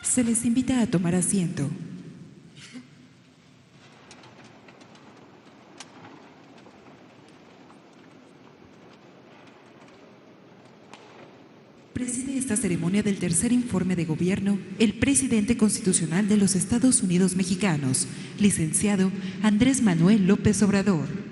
Se les invita a tomar asiento. Preside esta ceremonia del tercer informe de gobierno el presidente constitucional de los Estados Unidos mexicanos, licenciado Andrés Manuel López Obrador.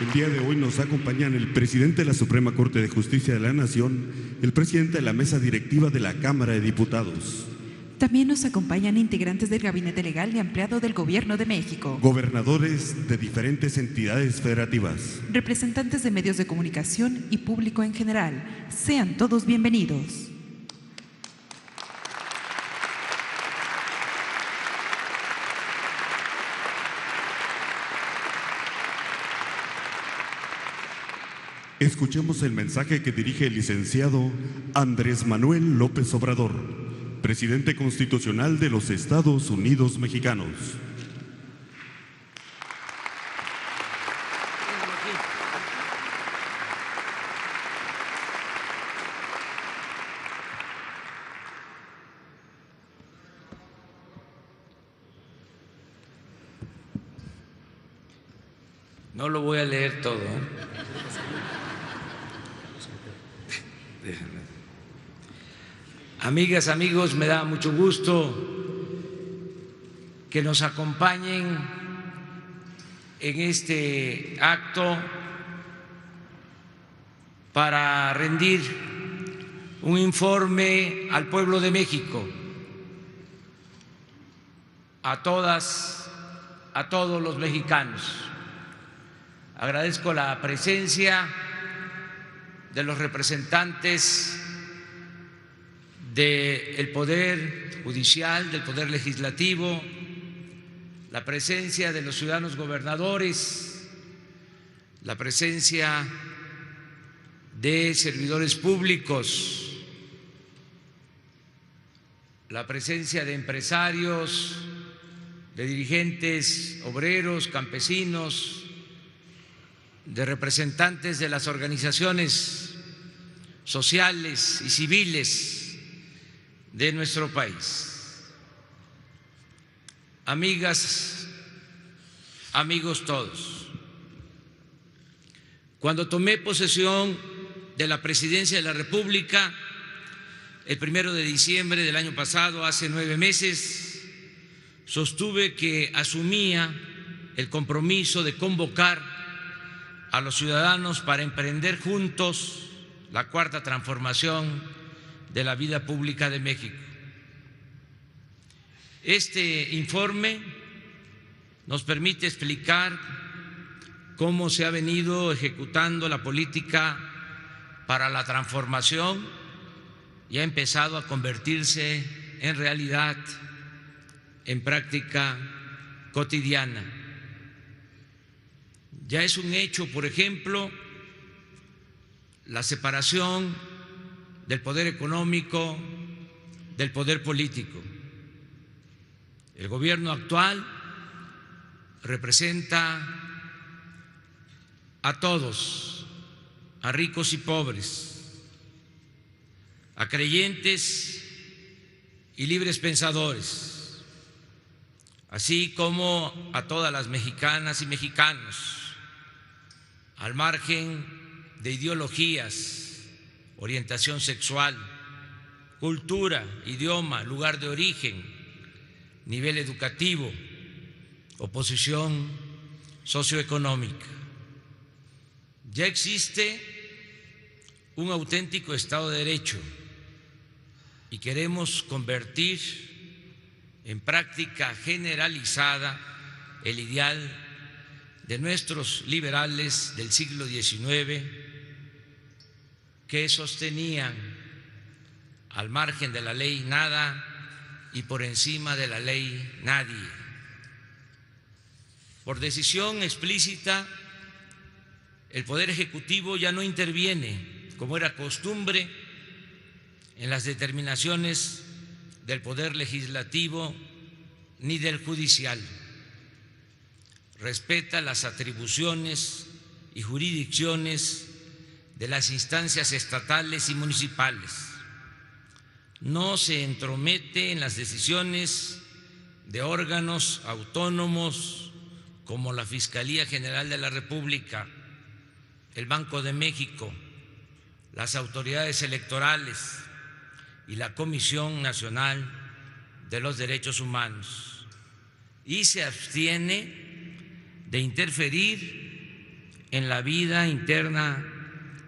El día de hoy nos acompañan el presidente de la Suprema Corte de Justicia de la Nación, el presidente de la Mesa Directiva de la Cámara de Diputados. También nos acompañan integrantes del Gabinete Legal y Ampliado del Gobierno de México, gobernadores de diferentes entidades federativas, representantes de medios de comunicación y público en general. Sean todos bienvenidos. Escuchemos el mensaje que dirige el licenciado Andrés Manuel López Obrador, presidente constitucional de los Estados Unidos mexicanos. No lo voy a leer todo, Amigas, amigos, me da mucho gusto que nos acompañen en este acto para rendir un informe al pueblo de México, a todas, a todos los mexicanos. Agradezco la presencia de los representantes del Poder Judicial, del Poder Legislativo, la presencia de los ciudadanos gobernadores, la presencia de servidores públicos, la presencia de empresarios, de dirigentes obreros, campesinos, de representantes de las organizaciones sociales y civiles de nuestro país. Amigas, amigos todos, cuando tomé posesión de la presidencia de la República el 1 de diciembre del año pasado, hace 9 meses, sostuve que asumía el compromiso de convocar a los ciudadanos para emprender juntos la cuarta transformación de la vida pública de México. Este informe nos permite explicar cómo se ha venido ejecutando la política para la transformación y ha empezado a convertirse en realidad, en práctica cotidiana. Ya es un hecho, por ejemplo, la separación del poder económico del poder político. El gobierno actual representa a todos, a ricos y pobres, a creyentes y libres pensadores, así como a todas las mexicanas y mexicanos, al margen de ideologías, orientación sexual, cultura, idioma, lugar de origen, nivel educativo o posición socioeconómica. Ya existe un auténtico Estado de Derecho y queremos convertir en práctica generalizada el ideal de nuestros liberales del siglo XIX que sostenían al margen de la ley nada y por encima de la ley nadie. Por decisión explícita, el Poder Ejecutivo ya no interviene, como era costumbre, en las determinaciones del Poder Legislativo ni del Judicial. Respeta las atribuciones y jurisdicciones de las instancias estatales y municipales. No se entromete en las decisiones de órganos autónomos como la Fiscalía General de la República, el Banco de México, las autoridades electorales y la Comisión Nacional de los Derechos Humanos, y se abstiene de interferir en la vida interna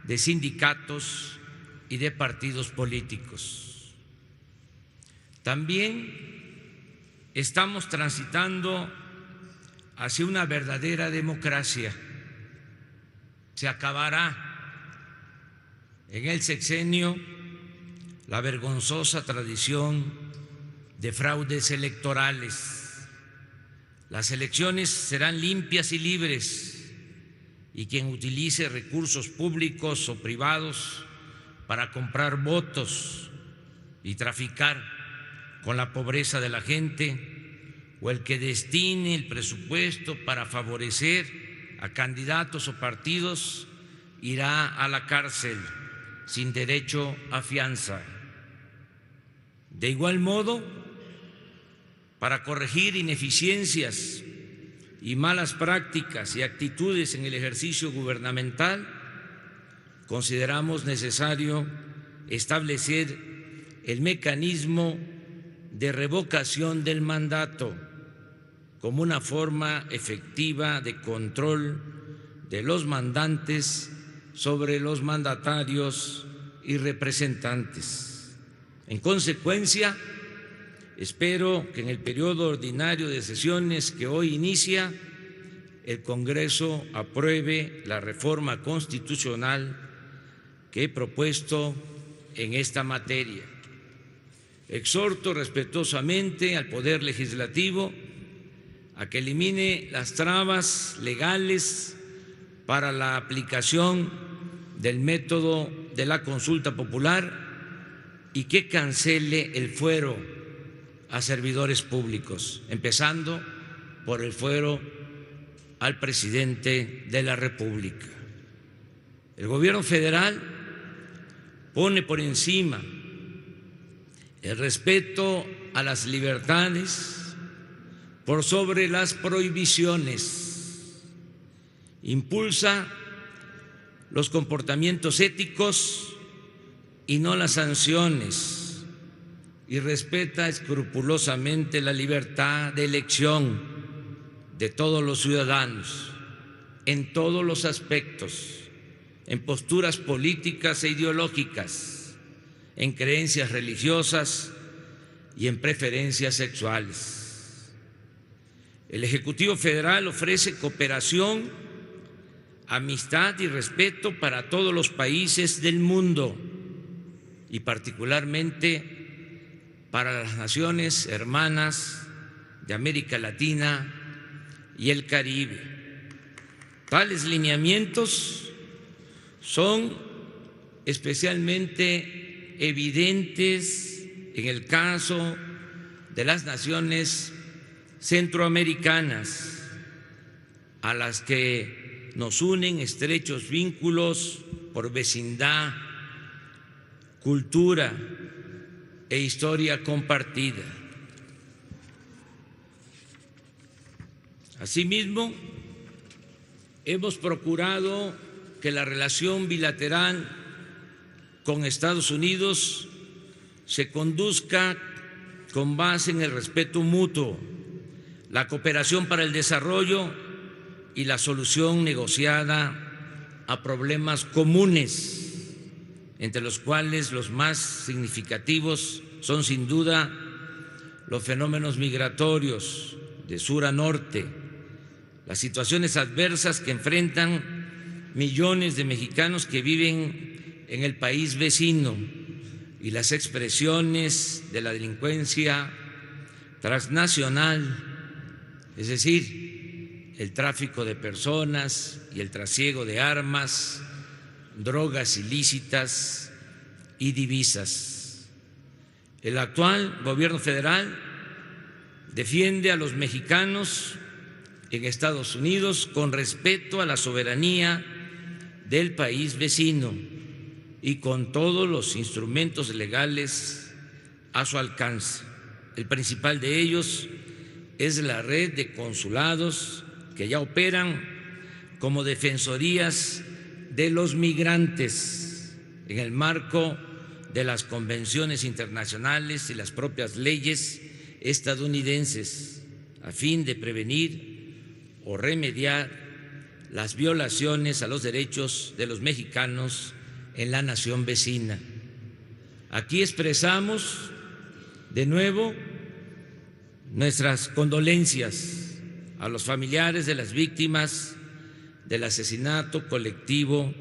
de sindicatos y de partidos políticos. También estamos transitando hacia una verdadera democracia. Se acabará en el sexenio la vergonzosa tradición de fraudes electorales. Las elecciones serán limpias y libres, y quien utilice recursos públicos o privados para comprar votos y traficar con la pobreza de la gente, o el que destine el presupuesto para favorecer a candidatos o partidos, irá a la cárcel sin derecho a fianza. De igual modo, para corregir ineficiencias y malas prácticas y actitudes en el ejercicio gubernamental, consideramos necesario establecer el mecanismo de revocación del mandato como una forma efectiva de control de los mandantes sobre los mandatarios y representantes. En consecuencia, espero que en el periodo ordinario de sesiones que hoy inicia, el Congreso apruebe la reforma constitucional que he propuesto en esta materia. Exhorto respetuosamente al Poder Legislativo a que elimine las trabas legales para la aplicación del método de la consulta popular y que cancele el fuero a servidores públicos, empezando por el fuero al presidente de la República. El Gobierno federal pone por encima el respeto a las libertades por sobre las prohibiciones, impulsa los comportamientos éticos y no las sanciones, y respeta escrupulosamente la libertad de elección de todos los ciudadanos en todos los aspectos, en posturas políticas e ideológicas, en creencias religiosas y en preferencias sexuales. El Ejecutivo Federal ofrece cooperación, amistad y respeto para todos los países del mundo y particularmente para las naciones hermanas de América Latina y el Caribe. Tales lineamientos son especialmente evidentes en el caso de las naciones centroamericanas, a las que nos unen estrechos vínculos por vecindad, cultura e historia compartida. Asimismo, hemos procurado que la relación bilateral con Estados Unidos se conduzca con base en el respeto mutuo, la cooperación para el desarrollo y la solución negociada a problemas comunes, entre los cuales los más significativos son sin duda los fenómenos migratorios de sur a norte, las situaciones adversas que enfrentan millones de mexicanos que viven en el país vecino y las expresiones de la delincuencia transnacional, es decir, el tráfico de personas y el trasiego de armas, drogas ilícitas y divisas. El actual gobierno federal defiende a los mexicanos en Estados Unidos con respeto a la soberanía del país vecino y con todos los instrumentos legales a su alcance. El principal de ellos es la red de consulados que ya operan como defensorías de los migrantes en el marco de las convenciones internacionales y las propias leyes estadounidenses, a fin de prevenir o remediar las violaciones a los derechos de los mexicanos en la nación vecina. Aquí expresamos de nuevo nuestras condolencias a los familiares de las víctimas del asesinato colectivo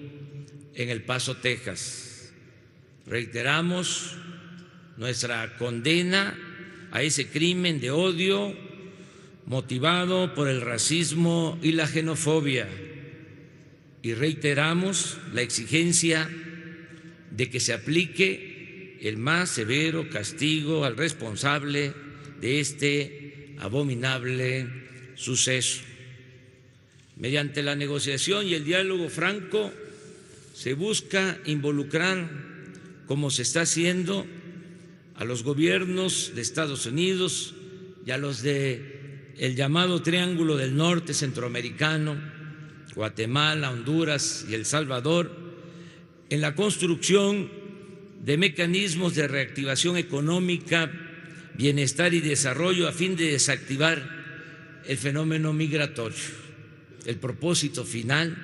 en El Paso, Texas. Reiteramos nuestra condena a ese crimen de odio motivado por el racismo y la xenofobia, y reiteramos la exigencia de que se aplique el más severo castigo al responsable de este abominable suceso. Mediante la negociación y el diálogo franco se busca involucrar, como se está haciendo, a los gobiernos de Estados Unidos y a los del llamado Triángulo del Norte centroamericano, Guatemala, Honduras y El Salvador, en la construcción de mecanismos de reactivación económica, bienestar y desarrollo a fin de desactivar el fenómeno migratorio. El propósito final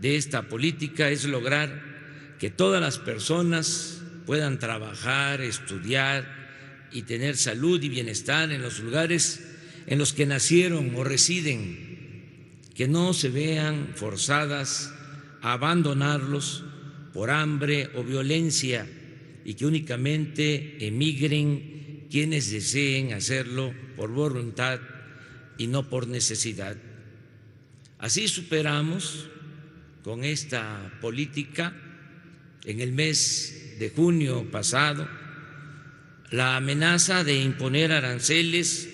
de esta política es lograr que todas las personas puedan trabajar, estudiar y tener salud y bienestar en los lugares en los que nacieron o residen, que no se vean forzadas a abandonarlos por hambre o violencia y que únicamente emigren quienes deseen hacerlo por voluntad y no por necesidad. Así superamos con esta política en el mes de junio pasado la amenaza de imponer aranceles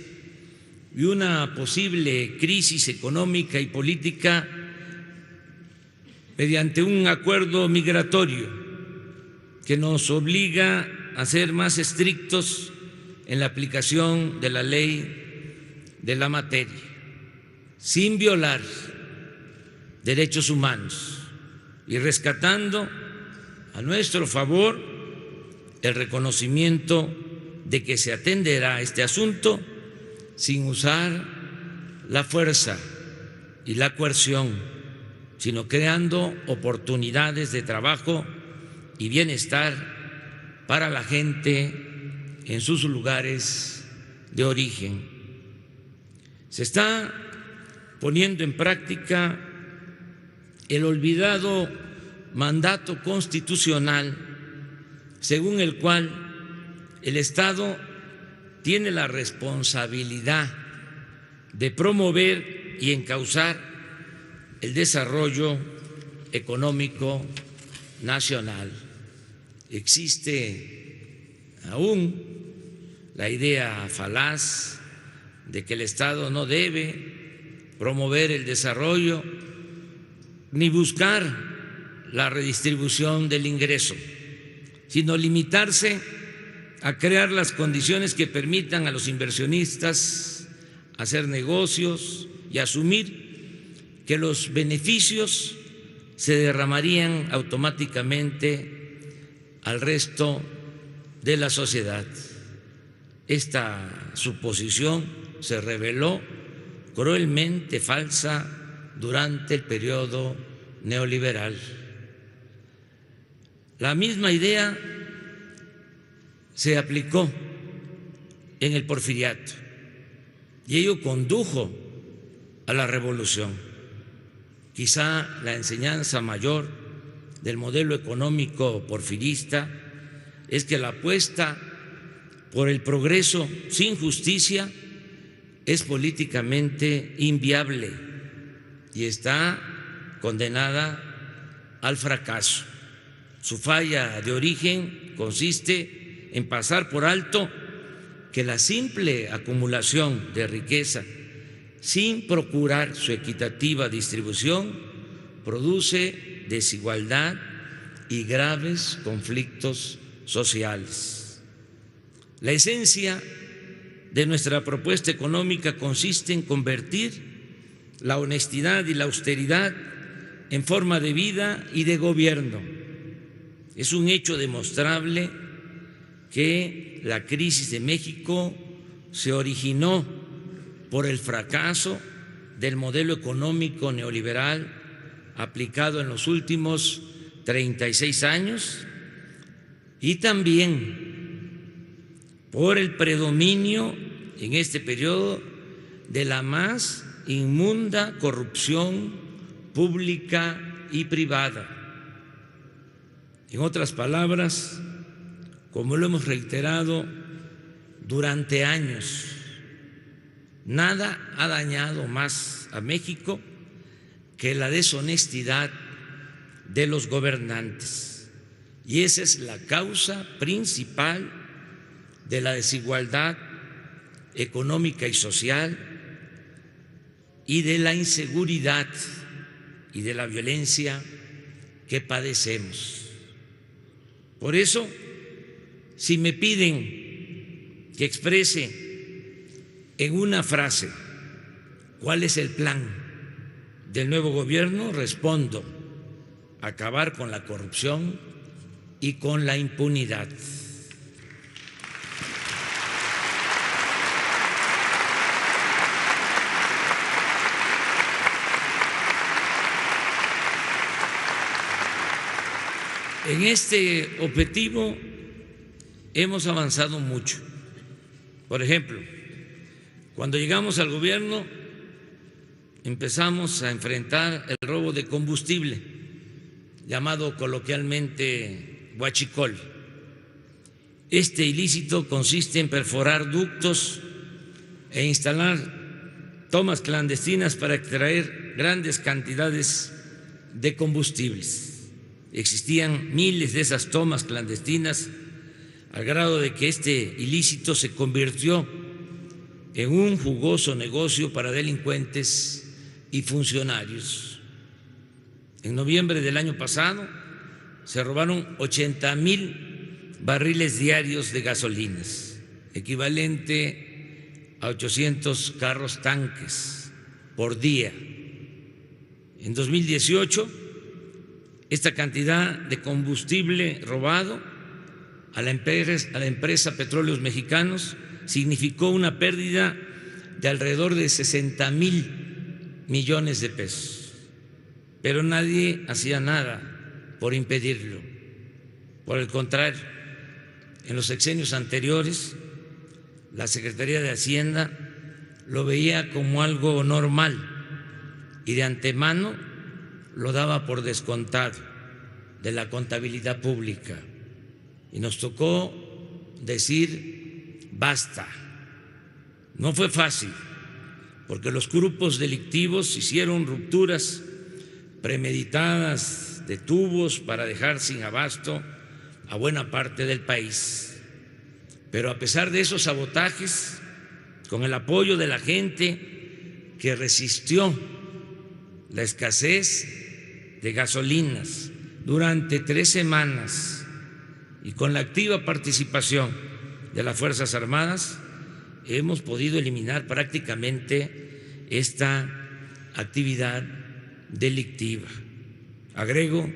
y una posible crisis económica y política mediante un acuerdo migratorio que nos obliga a ser más estrictos en la aplicación de la ley de la materia, sin violar derechos humanos y rescatando a nuestro favor el reconocimiento de que se atenderá este asunto sin usar la fuerza y la coerción, sino creando oportunidades de trabajo y bienestar para la gente en sus lugares de origen. Se está poniendo en práctica el olvidado mandato constitucional según el cual el Estado tiene la responsabilidad de promover y encauzar el desarrollo económico nacional. Existe aún la idea falaz de que el Estado no debe promover el desarrollo ni buscar la redistribución del ingreso, sino limitarse a crear las condiciones que permitan a los inversionistas hacer negocios y asumir que los beneficios se derramarían automáticamente al resto de la sociedad. Esta suposición se reveló cruelmente falsa durante el periodo neoliberal. La misma idea se aplicó en el Porfiriato y ello condujo a la revolución. Quizá la enseñanza mayor del modelo económico porfirista es que la apuesta por el progreso sin justicia es políticamente inviable y está condenada al fracaso. Su falla de origen consiste en pasar por alto que la simple acumulación de riqueza sin procurar su equitativa distribución produce desigualdad y graves conflictos sociales. La esencia de nuestra propuesta económica consiste en convertir la honestidad y la austeridad en forma de vida y de gobierno. Es un hecho demostrable que la crisis de México se originó por el fracaso del modelo económico neoliberal aplicado en los últimos 36 años y también por el predominio en este periodo de la más inmunda corrupción pública y privada. En otras palabras, como lo hemos reiterado durante años, nada ha dañado más a México que la deshonestidad de los gobernantes. Y esa es la causa principal de la desigualdad económica y social y de la inseguridad y de la violencia que padecemos. Por eso, si me piden que exprese en una frase cuál es el plan del nuevo gobierno, respondo: acabar con la corrupción y con la impunidad. En este objetivo hemos avanzado mucho. Por ejemplo, cuando llegamos al gobierno empezamos a enfrentar el robo de combustible, llamado coloquialmente huachicol. Este ilícito consiste en perforar ductos e instalar tomas clandestinas para extraer grandes cantidades de combustibles. Existían miles de esas tomas clandestinas al grado de que este ilícito se convirtió en un jugoso negocio para delincuentes y funcionarios. En noviembre del año pasado se robaron 80,000 barriles diarios de gasolinas, equivalente a 800 carros tanques por día. En 2018, esta cantidad de combustible robado a la empresa Petróleos Mexicanos significó una pérdida de alrededor de 60,000 millones de pesos, pero nadie hacía nada por impedirlo. Por el contrario, en los sexenios anteriores, la Secretaría de Hacienda lo veía como algo normal y de antemano lo daba por descontado de la contabilidad pública. Y nos tocó decir basta. No fue fácil, porque los grupos delictivos hicieron rupturas premeditadas de tubos para dejar sin abasto a buena parte del país. Pero a pesar de esos sabotajes, con el apoyo de la gente que resistió la escasez de gasolinas durante 3 semanas y con la activa participación de las Fuerzas Armadas, hemos podido eliminar prácticamente esta actividad delictiva. Agrego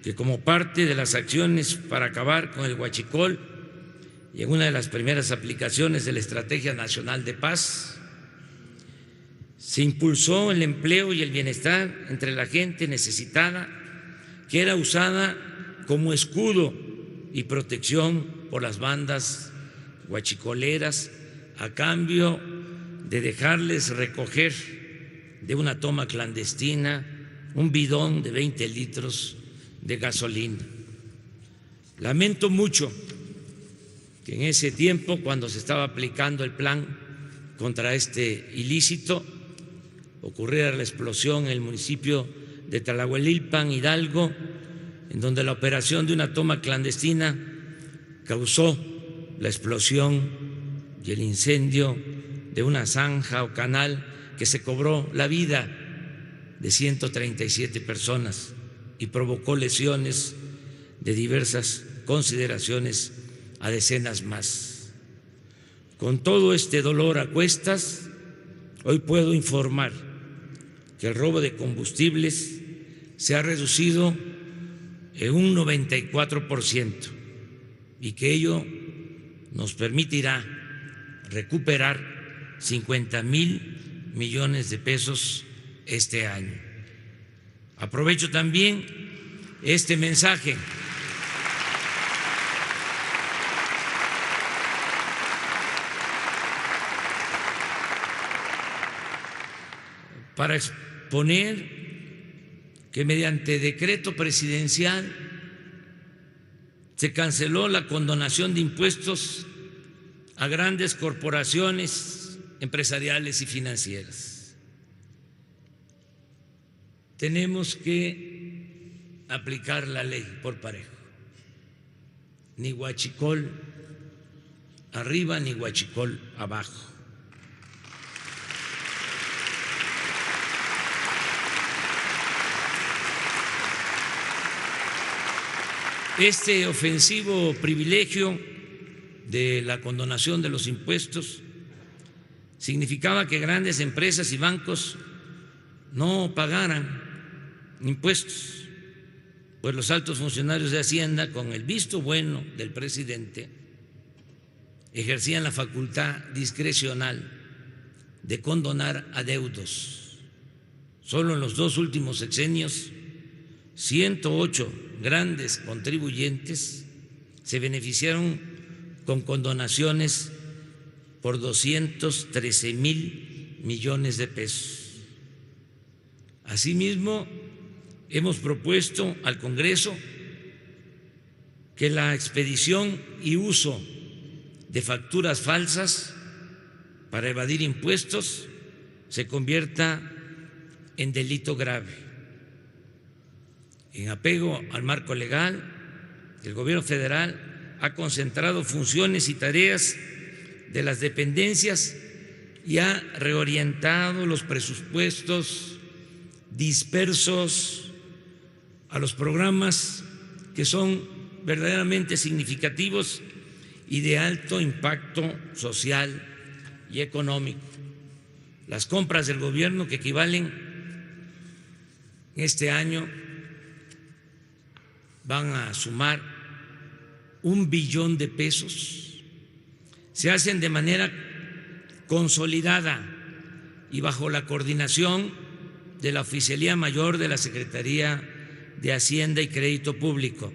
que como parte de las acciones para acabar con el huachicol y en una de las primeras aplicaciones de la Estrategia Nacional de Paz, se impulsó el empleo y el bienestar entre la gente necesitada, que era usada como escudo y protección por las bandas huachicoleras a cambio de dejarles recoger de una toma clandestina un bidón de 20 litros de gasolina. Lamento mucho que en ese tiempo, cuando se estaba aplicando el plan contra este ilícito, ocurriera la explosión en el municipio de Tlahuelilpan, Hidalgo, en donde la operación de una toma clandestina causó la explosión y el incendio de una zanja o canal que se cobró la vida de 137 personas y provocó lesiones de diversas consideraciones a decenas más. Con todo este dolor a cuestas, hoy puedo informar que el robo de combustibles se ha reducido en un 94% y que ello nos permitirá recuperar 50,000 millones de pesos este año. Aprovecho también este mensaje para exponer que mediante decreto presidencial se canceló la condonación de impuestos a grandes corporaciones empresariales y financieras. Tenemos que aplicar la ley por parejo. Ni huachicol arriba ni huachicol abajo. Este ofensivo privilegio de la condonación de los impuestos significaba que grandes empresas y bancos no pagaran impuestos, pues los altos funcionarios de Hacienda, con el visto bueno del presidente, ejercían la facultad discrecional de condonar adeudos. Solo en los 2 últimos sexenios, 108 grandes contribuyentes se beneficiaron con condonaciones por 213,000 millones de pesos. Asimismo, hemos propuesto al Congreso que la expedición y uso de facturas falsas para evadir impuestos se convierta en delito grave. En apego al marco legal, el Gobierno federal ha concentrado funciones y tareas de las dependencias y ha reorientado los presupuestos dispersos a los programas que son verdaderamente significativos y de alto impacto social y económico. Las compras del gobierno, que equivalen este año, van a sumar 1 billón de pesos, se hacen de manera consolidada y bajo la coordinación de la Oficialía Mayor de la Secretaría de Hacienda y Crédito Público.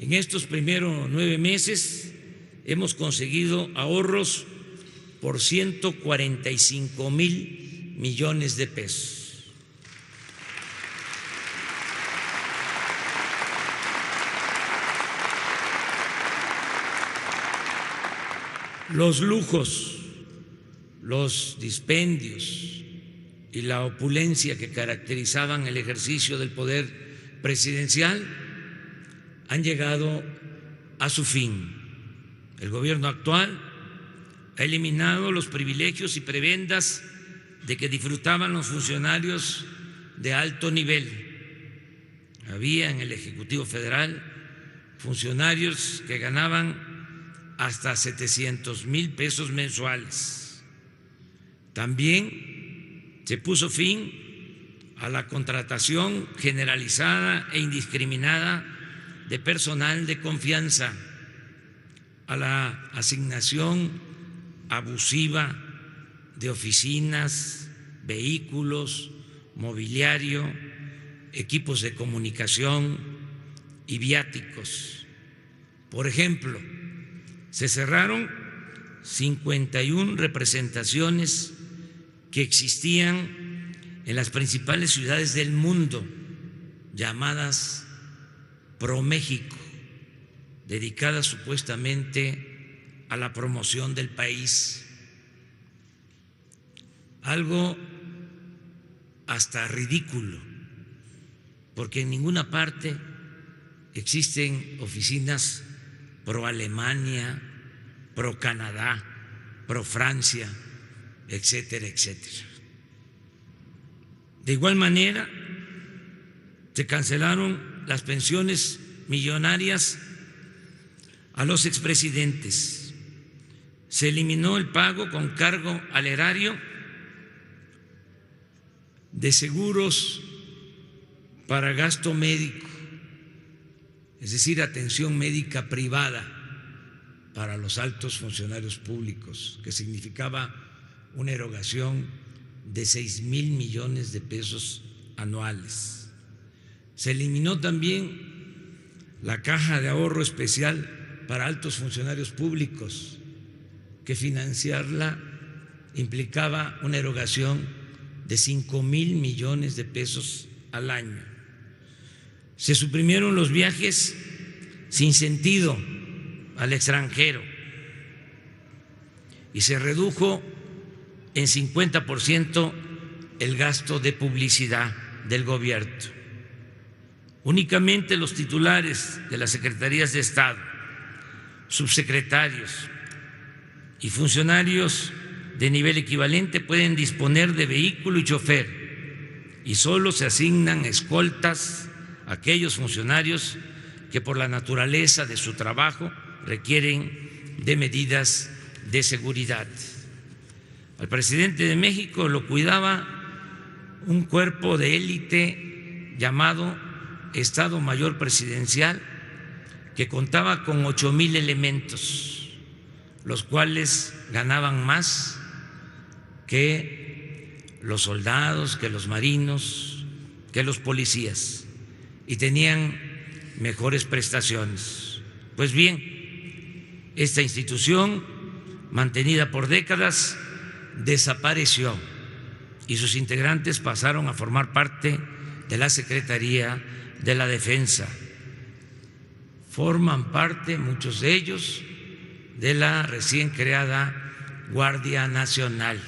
En estos primeros 9 meses hemos conseguido ahorros por 145,000 millones de pesos. Los lujos, los dispendios y la opulencia que caracterizaban el ejercicio del poder presidencial han llegado a su fin. El gobierno actual ha eliminado los privilegios y prebendas de que disfrutaban los funcionarios de alto nivel. Había en el Ejecutivo Federal funcionarios que ganaban hasta 700,000 pesos mensuales. También se puso fin a la contratación generalizada e indiscriminada de personal de confianza, a la asignación abusiva de oficinas, vehículos, mobiliario, equipos de comunicación y viáticos. Por ejemplo, se cerraron 51 representaciones que existían en las principales ciudades del mundo, llamadas ProMéxico, dedicada supuestamente a la promoción del país. Algo hasta ridículo, porque en ninguna parte existen oficinas pro Alemania, pro Canadá, pro Francia, etcétera, etcétera. De igual manera, se cancelaron las pensiones millonarias a los expresidentes, se eliminó el pago con cargo al erario de seguros para gasto médico, es decir, atención médica privada para los altos funcionarios públicos, que significaba una erogación de 6,000 millones de pesos anuales. Se eliminó también la caja de ahorro especial para altos funcionarios públicos, que financiarla implicaba una erogación de 5,000 millones de pesos al año. Se suprimieron los viajes sin sentido al extranjero y se redujo en 50% el gasto de publicidad del gobierno. Únicamente los titulares de las secretarías de Estado, subsecretarios y funcionarios de nivel equivalente pueden disponer de vehículo y chofer, y solo se asignan escoltas a aquellos funcionarios que por la naturaleza de su trabajo requieren de medidas de seguridad. Al presidente de México lo cuidaba un cuerpo de élite llamado Estado Mayor Presidencial, que contaba con 8,000 elementos, los cuales ganaban más que los soldados, que los marinos, que los policías, y tenían mejores prestaciones. Pues bien, esta institución, mantenida por décadas, desapareció y sus integrantes pasaron a formar parte de la Secretaría de la Defensa. Forman parte, muchos de ellos, de la recién creada Guardia Nacional.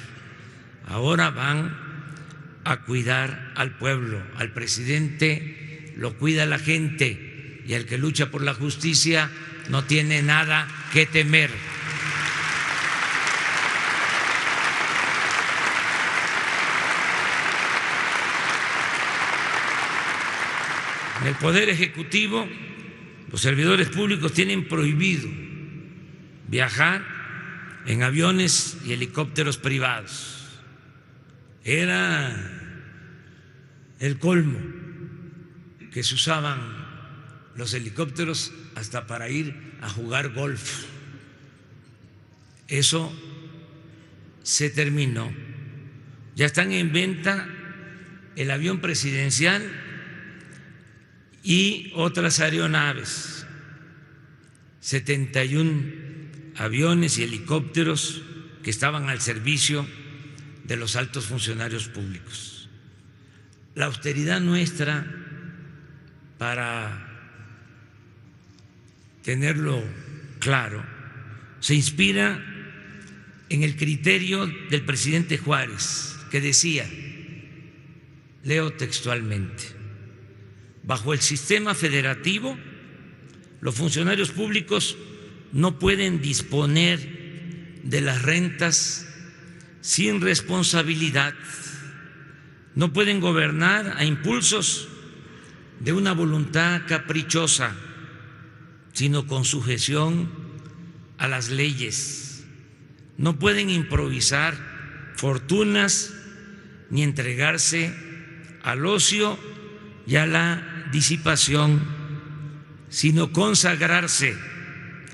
Ahora van a cuidar al pueblo. Al presidente lo cuida la gente, y el que lucha por la justicia no tiene nada que temer. En el Poder Ejecutivo, los servidores públicos tienen prohibido viajar en aviones y helicópteros privados. Era el colmo que se usaban los helicópteros hasta para ir a jugar golf. Eso se terminó. Ya están en venta el avión presidencial y otras aeronaves, 71 aviones y helicópteros que estaban al servicio de los altos funcionarios públicos. La austeridad nuestra, para tenerlo claro, se inspira en el criterio del presidente Juárez, que decía, leo textualmente: bajo el sistema federativo, los funcionarios públicos no pueden disponer de las rentas sin responsabilidad, no pueden gobernar a impulsos de una voluntad caprichosa, sino con sujeción a las leyes. No pueden improvisar fortunas ni entregarse al ocio y a la disipación, sino consagrarse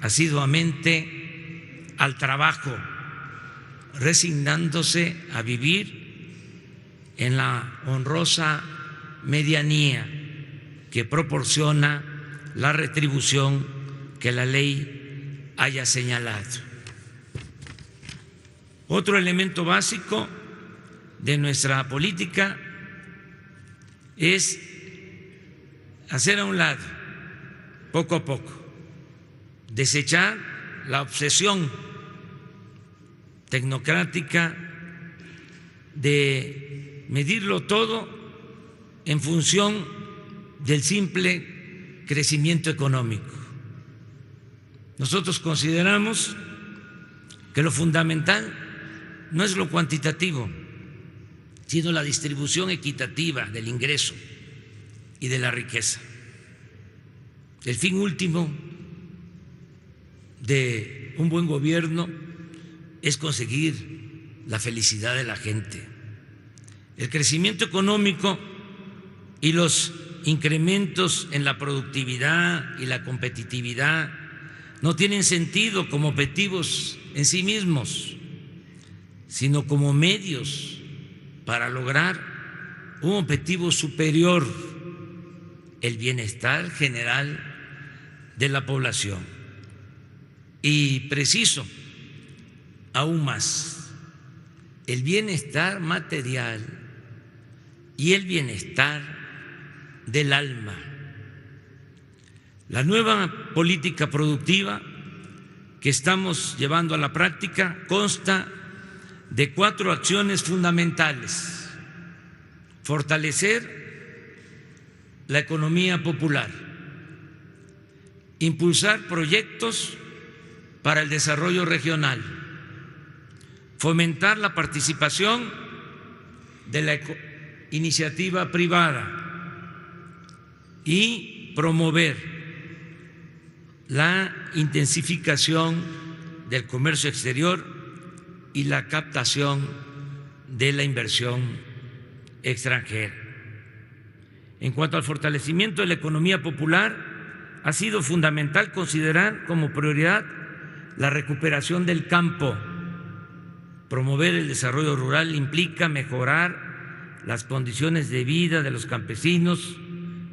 asiduamente al trabajo, resignándose a vivir en la honrosa medianía que proporciona la retribución que la ley haya señalado. Otro elemento básico de nuestra política es hacer a un lado poco a poco, desechar la obsesión tecnocrática de medirlo todo en función del simple crecimiento económico. Nosotros consideramos que lo fundamental no es lo cuantitativo, sino la distribución equitativa del ingreso y de la riqueza. El fin último de un buen gobierno es conseguir la felicidad de la gente. El crecimiento económico y los incrementos en la productividad y la competitividad no tienen sentido como objetivos en sí mismos, sino como medios para lograr un objetivo superior, el bienestar general de la población. Y preciso aún más, el bienestar material y el bienestar del alma. La nueva política productiva que estamos llevando a la práctica consta de 4 acciones fundamentales: fortalecer la economía popular, impulsar proyectos para el desarrollo regional, fomentar la participación de la iniciativa privada y promover la intensificación del comercio exterior y la captación de la inversión extranjera. En cuanto al fortalecimiento de la economía popular, ha sido fundamental considerar como prioridad la recuperación del campo. Promover el desarrollo rural implica mejorar las condiciones de vida de los campesinos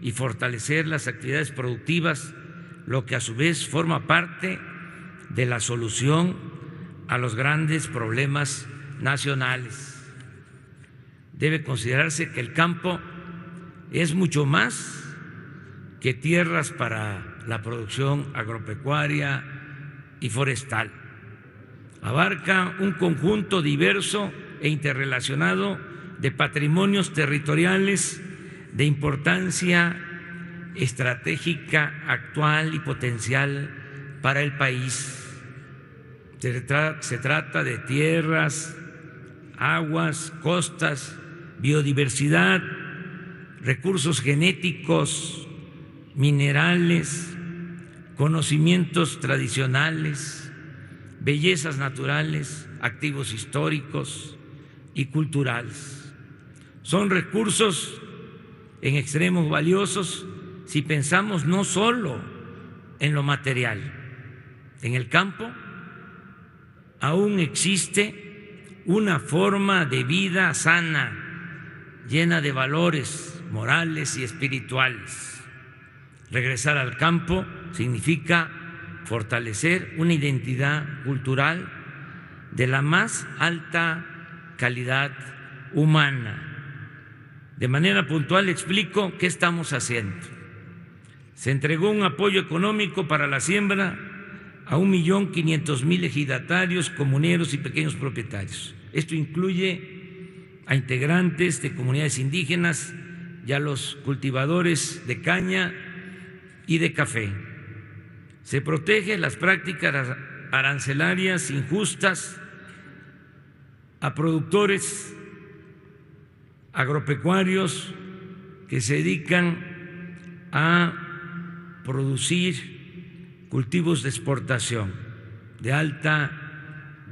y fortalecer las actividades productivas, lo que a su vez forma parte de la solución a los grandes problemas nacionales. Debe considerarse que el campo es mucho más que tierras para la producción agropecuaria y forestal. Abarca un conjunto diverso e interrelacionado de patrimonios territoriales de importancia estratégica actual y potencial para el país. Se trata de tierras, aguas, costas, biodiversidad, recursos genéticos, minerales, conocimientos tradicionales, bellezas naturales, activos históricos y culturales. Son recursos en extremo valiosos si pensamos no solo en lo material. En el campo aún existe una forma de vida sana, llena de valores morales y espirituales. Regresar al campo significa fortalecer una identidad cultural de la más alta calidad humana. De manera puntual explico qué estamos haciendo. Se entregó un apoyo económico para la siembra a 1.500.000 ejidatarios, comuneros y pequeños propietarios. Esto incluye a integrantes de comunidades indígenas y a los cultivadores de caña y de café. Se protege las prácticas arancelarias injustas a productores agropecuarios que se dedican a producir cultivos de exportación de alta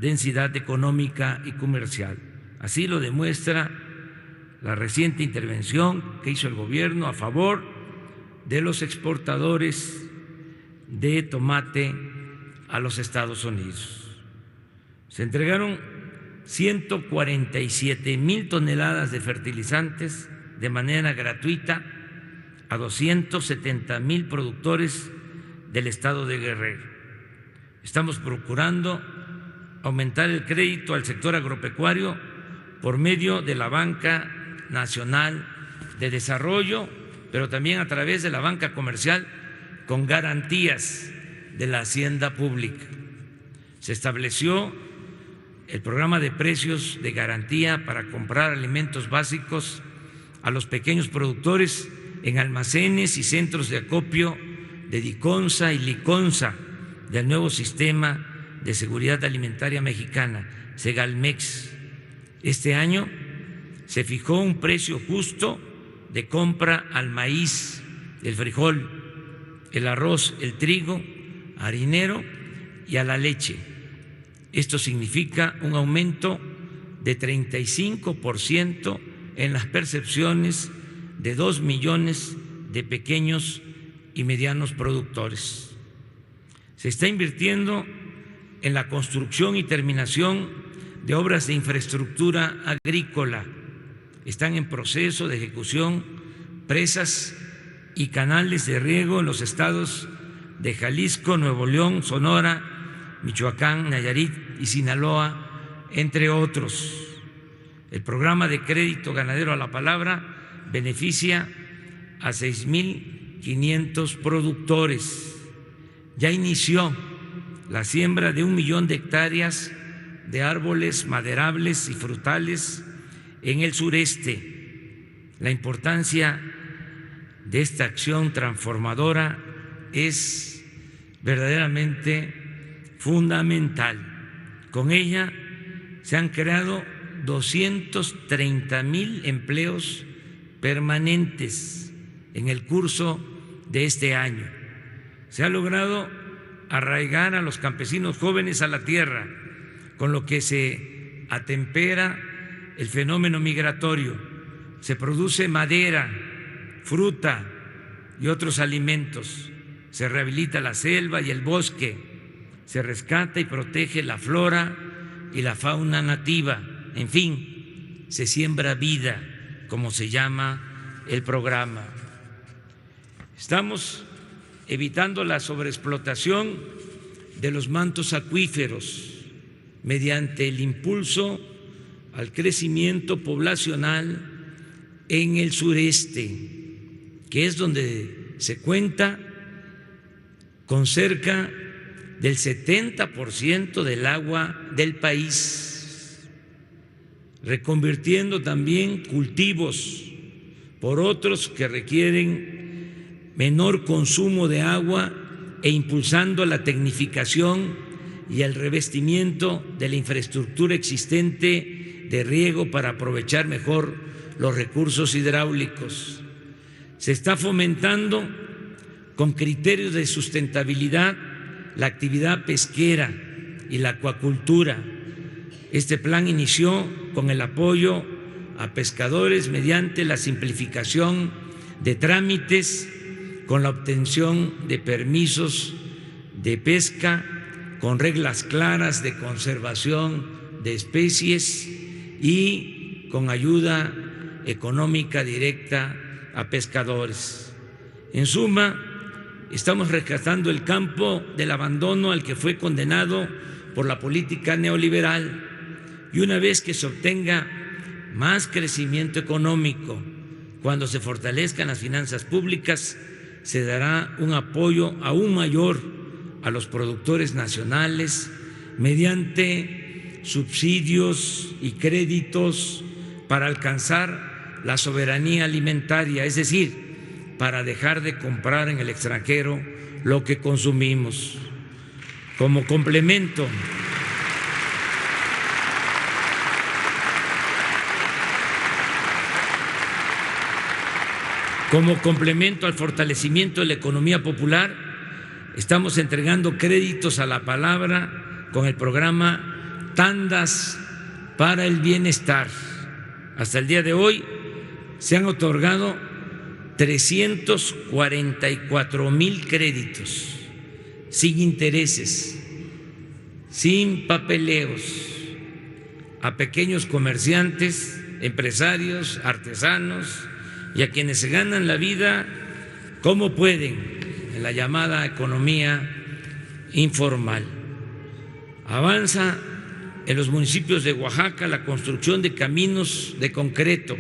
densidad económica y comercial. Así lo demuestra la reciente intervención que hizo el gobierno a favor de los exportadores de tomate a los Estados Unidos. Se entregaron 147,000 toneladas de fertilizantes de manera gratuita a 270,000 productores del estado de Guerrero. Estamos procurando aumentar el crédito al sector agropecuario por medio de la Banca Nacional de Desarrollo, pero también a través de la banca comercial con garantías de la hacienda pública. Se estableció el programa de precios de garantía para comprar alimentos básicos a los pequeños productores en almacenes y centros de acopio de Diconsa y Liconsa del nuevo Sistema de Seguridad Alimentaria Mexicana, Segalmex. Este año se fijó un precio justo de compra al maíz, el frijol, el arroz, el trigo, harinero y a la leche. Esto significa un aumento de 35% en las percepciones de 2 millones de pequeños y medianos productores. Se está invirtiendo en la construcción y terminación de obras de infraestructura agrícola. Están en proceso de ejecución presas y canales de riego en los estados de Jalisco, Nuevo León, Sonora, Michoacán, Nayarit y Sinaloa, entre otros. El programa de crédito ganadero a la palabra beneficia a 6,500 productores. Ya inició la siembra de 1 millón de hectáreas de árboles maderables y frutales en el sureste. La importancia de esta acción transformadora es verdaderamente fundamental. Con ella se han creado 230,000 empleos permanentes en el curso de este año. Se ha logrado arraigar a los campesinos jóvenes a la tierra, con lo que se atempera el fenómeno migratorio. Se produce madera, fruta y otros alimentos. Se rehabilita la selva y el bosque. Se rescata y protege la flora y la fauna nativa. En fin, se siembra vida, como se llama el programa. Estamos evitando la sobreexplotación de los mantos acuíferos mediante el impulso al crecimiento poblacional en el sureste, que es donde se cuenta con cerca del 70% del agua del país, reconvirtiendo también cultivos por otros que requieren menor consumo de agua e impulsando la tecnificación y el revestimiento de la infraestructura existente de riego para aprovechar mejor los recursos hidráulicos. Se está fomentando con criterios de sustentabilidad la actividad pesquera y la acuacultura. Este plan inició con el apoyo a pescadores mediante la simplificación de trámites, con la obtención de permisos de pesca, con reglas claras de conservación de especies y con ayuda económica directa a pescadores. En suma, estamos rescatando el campo del abandono al que fue condenado por la política neoliberal, y una vez que se obtenga más crecimiento económico, cuando se fortalezcan las finanzas públicas, se dará un apoyo aún mayor a los productores nacionales mediante subsidios y créditos para alcanzar la soberanía alimentaria, es decir, para dejar de comprar en el extranjero lo que consumimos. Como complemento al fortalecimiento de la economía popular, estamos entregando créditos a la palabra con el programa Tandas para el Bienestar. Hasta el día de hoy se han otorgado 344,000 créditos sin intereses, sin papeleos, a pequeños comerciantes, empresarios, artesanos y a quienes se ganan la vida como pueden en la llamada economía informal. Avanza en los municipios de Oaxaca la construcción de caminos de concreto.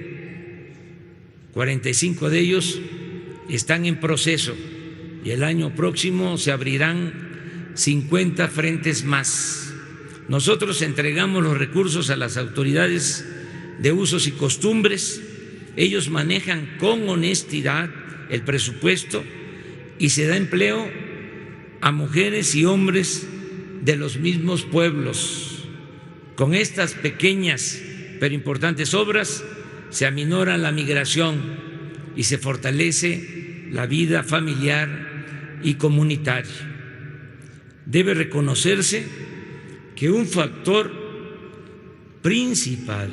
45 de ellos están en proceso y el año próximo se abrirán 50 frentes más. Nosotros entregamos los recursos a las autoridades de usos y costumbres, ellos manejan con honestidad el presupuesto y se da empleo a mujeres y hombres de los mismos pueblos. Con estas pequeñas pero importantes obras se aminora la migración y se fortalece la vida familiar y comunitaria. Debe reconocerse que un factor principal,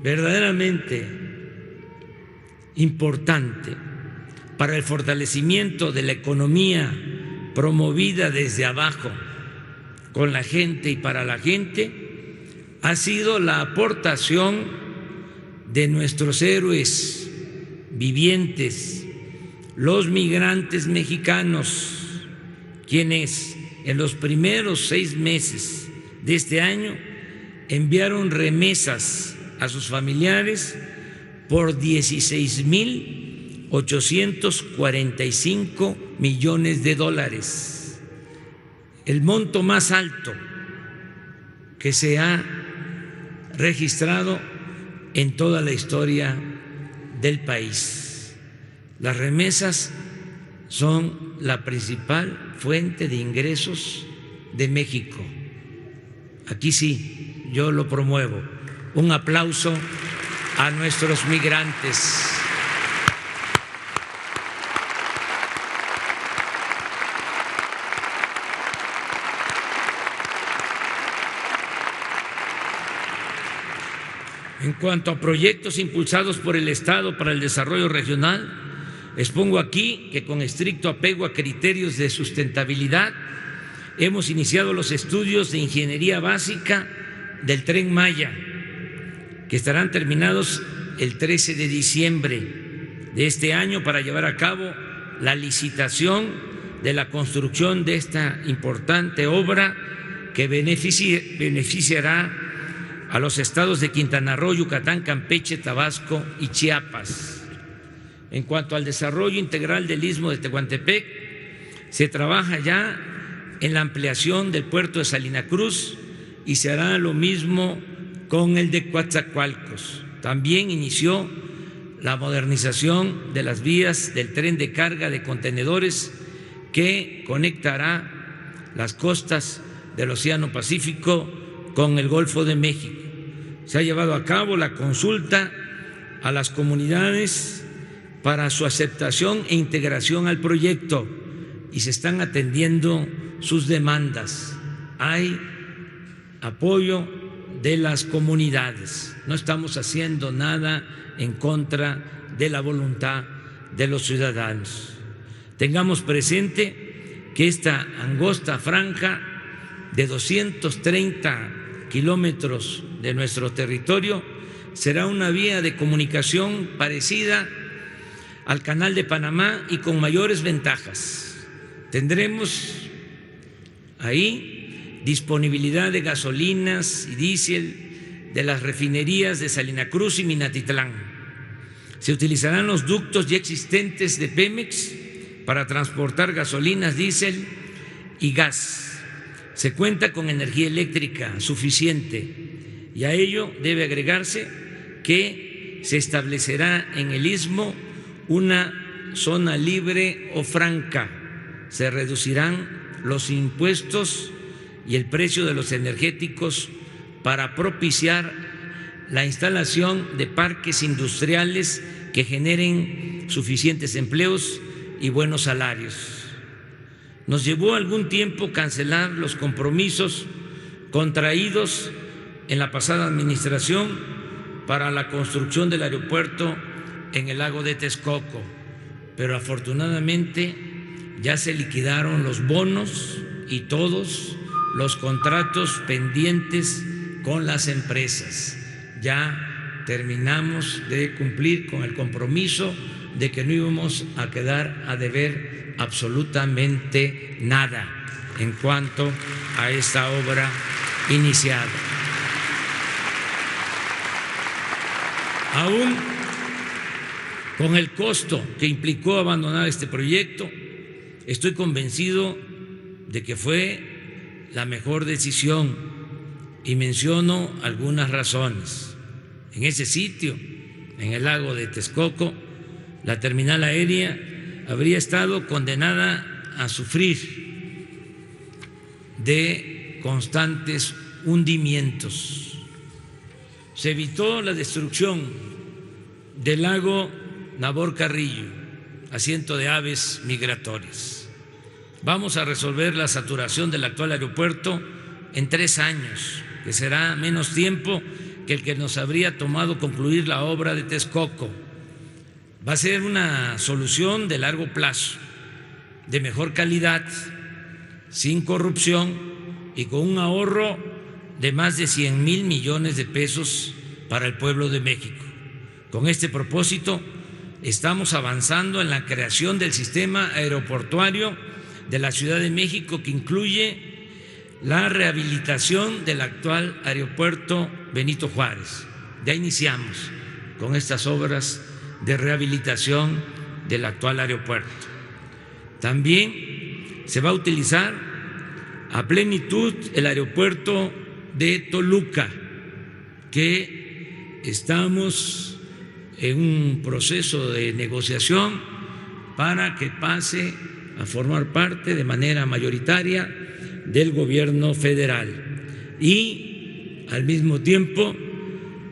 verdaderamente importante para el fortalecimiento de la economía promovida desde abajo, con la gente y para la gente, ha sido la aportación de nuestros héroes vivientes, los migrantes mexicanos, quienes en los primeros 6 meses de este año enviaron remesas a sus familiares por 16,845 millones de dólares, el monto más alto que se ha registrado en toda la historia del país. Las remesas son la principal fuente de ingresos de México. Aquí sí, yo lo promuevo. Un aplauso a nuestros migrantes. En cuanto a proyectos impulsados por el Estado para el desarrollo regional, expongo aquí que con estricto apego a criterios de sustentabilidad hemos iniciado los estudios de ingeniería básica del Tren Maya, que estarán terminados el 13 de diciembre de este año para llevar a cabo la licitación de la construcción de esta importante obra que beneficiará a los estados de Quintana Roo, Yucatán, Campeche, Tabasco y Chiapas. En cuanto al desarrollo integral del Istmo de Tehuantepec, se trabaja ya en la ampliación del puerto de Salina Cruz y se hará lo mismo con el de Coatzacoalcos. También inició la modernización de las vías del tren de carga de contenedores que conectará las costas del Océano Pacífico con el Golfo de México. Se ha llevado a cabo la consulta a las comunidades para su aceptación e integración al proyecto y se están atendiendo sus demandas. Hay apoyo de las comunidades. No estamos haciendo nada en contra de la voluntad de los ciudadanos. Tengamos presente que esta angosta franja de 230 kilómetros de nuestro territorio será una vía de comunicación parecida al Canal de Panamá y con mayores ventajas. Tendremos ahí disponibilidad de gasolinas y diésel de las refinerías de Salina Cruz y Minatitlán. Se utilizarán los ductos ya existentes de Pemex para transportar gasolinas, diésel y gas. Se cuenta con energía eléctrica suficiente y a ello debe agregarse que se establecerá en el istmo una zona libre o franca. Se reducirán los impuestos y el precio de los energéticos para propiciar la instalación de parques industriales que generen suficientes empleos y buenos salarios. Nos llevó algún tiempo cancelar los compromisos contraídos en la pasada administración para la construcción del aeropuerto en el lago de Texcoco, pero afortunadamente ya se liquidaron los bonos y todos los contratos pendientes con las empresas. Ya terminamos de cumplir con el compromiso de que no íbamos a quedar a deber absolutamente nada en cuanto a esta obra iniciada. Con el costo que implicó abandonar este proyecto, estoy convencido de que fue la mejor decisión y menciono algunas razones. En ese sitio, en el lago de Texcoco, la terminal aérea habría estado condenada a sufrir de constantes hundimientos. Se evitó la destrucción del lago Nabor Carrillo, asiento de aves migratorias. Vamos a resolver la saturación del actual aeropuerto en 3 años, que será menos tiempo que el que nos habría tomado concluir la obra de Texcoco. Va a ser una solución de largo plazo, de mejor calidad, sin corrupción y con un ahorro de más de 100,000 millones de pesos para el pueblo de México. Con este propósito, estamos avanzando en la creación del sistema aeroportuario de la Ciudad de México, que incluye la rehabilitación del actual aeropuerto Benito Juárez. Ya iniciamos con estas obras de rehabilitación del actual aeropuerto. También se va a utilizar a plenitud el aeropuerto de Toluca, que estamos en un proceso de negociación para que pase a formar parte de manera mayoritaria del gobierno federal, y al mismo tiempo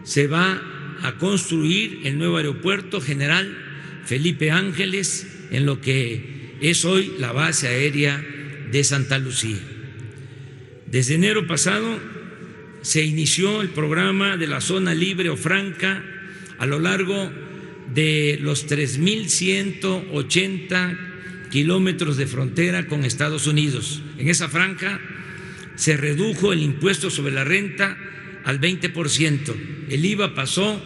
se va a construir el nuevo aeropuerto general Felipe Ángeles en lo que es hoy la base aérea de Santa Lucía. Desde enero pasado se inició el programa de la zona libre o franca a lo largo de los 3,180 kilómetros de frontera con Estados Unidos. En esa franja se redujo el impuesto sobre la renta al 20%, el IVA pasó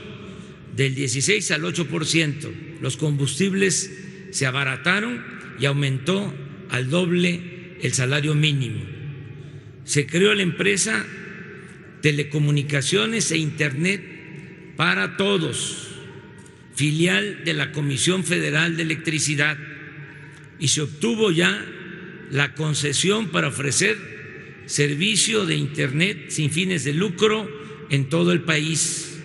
del 16 al 8%, los combustibles se abarataron y aumentó al doble el salario mínimo. Se creó la empresa Telecomunicaciones e Internet para Todos, filial de la Comisión Federal de Electricidad, y se obtuvo ya la concesión para ofrecer servicio de Internet sin fines de lucro en todo el país.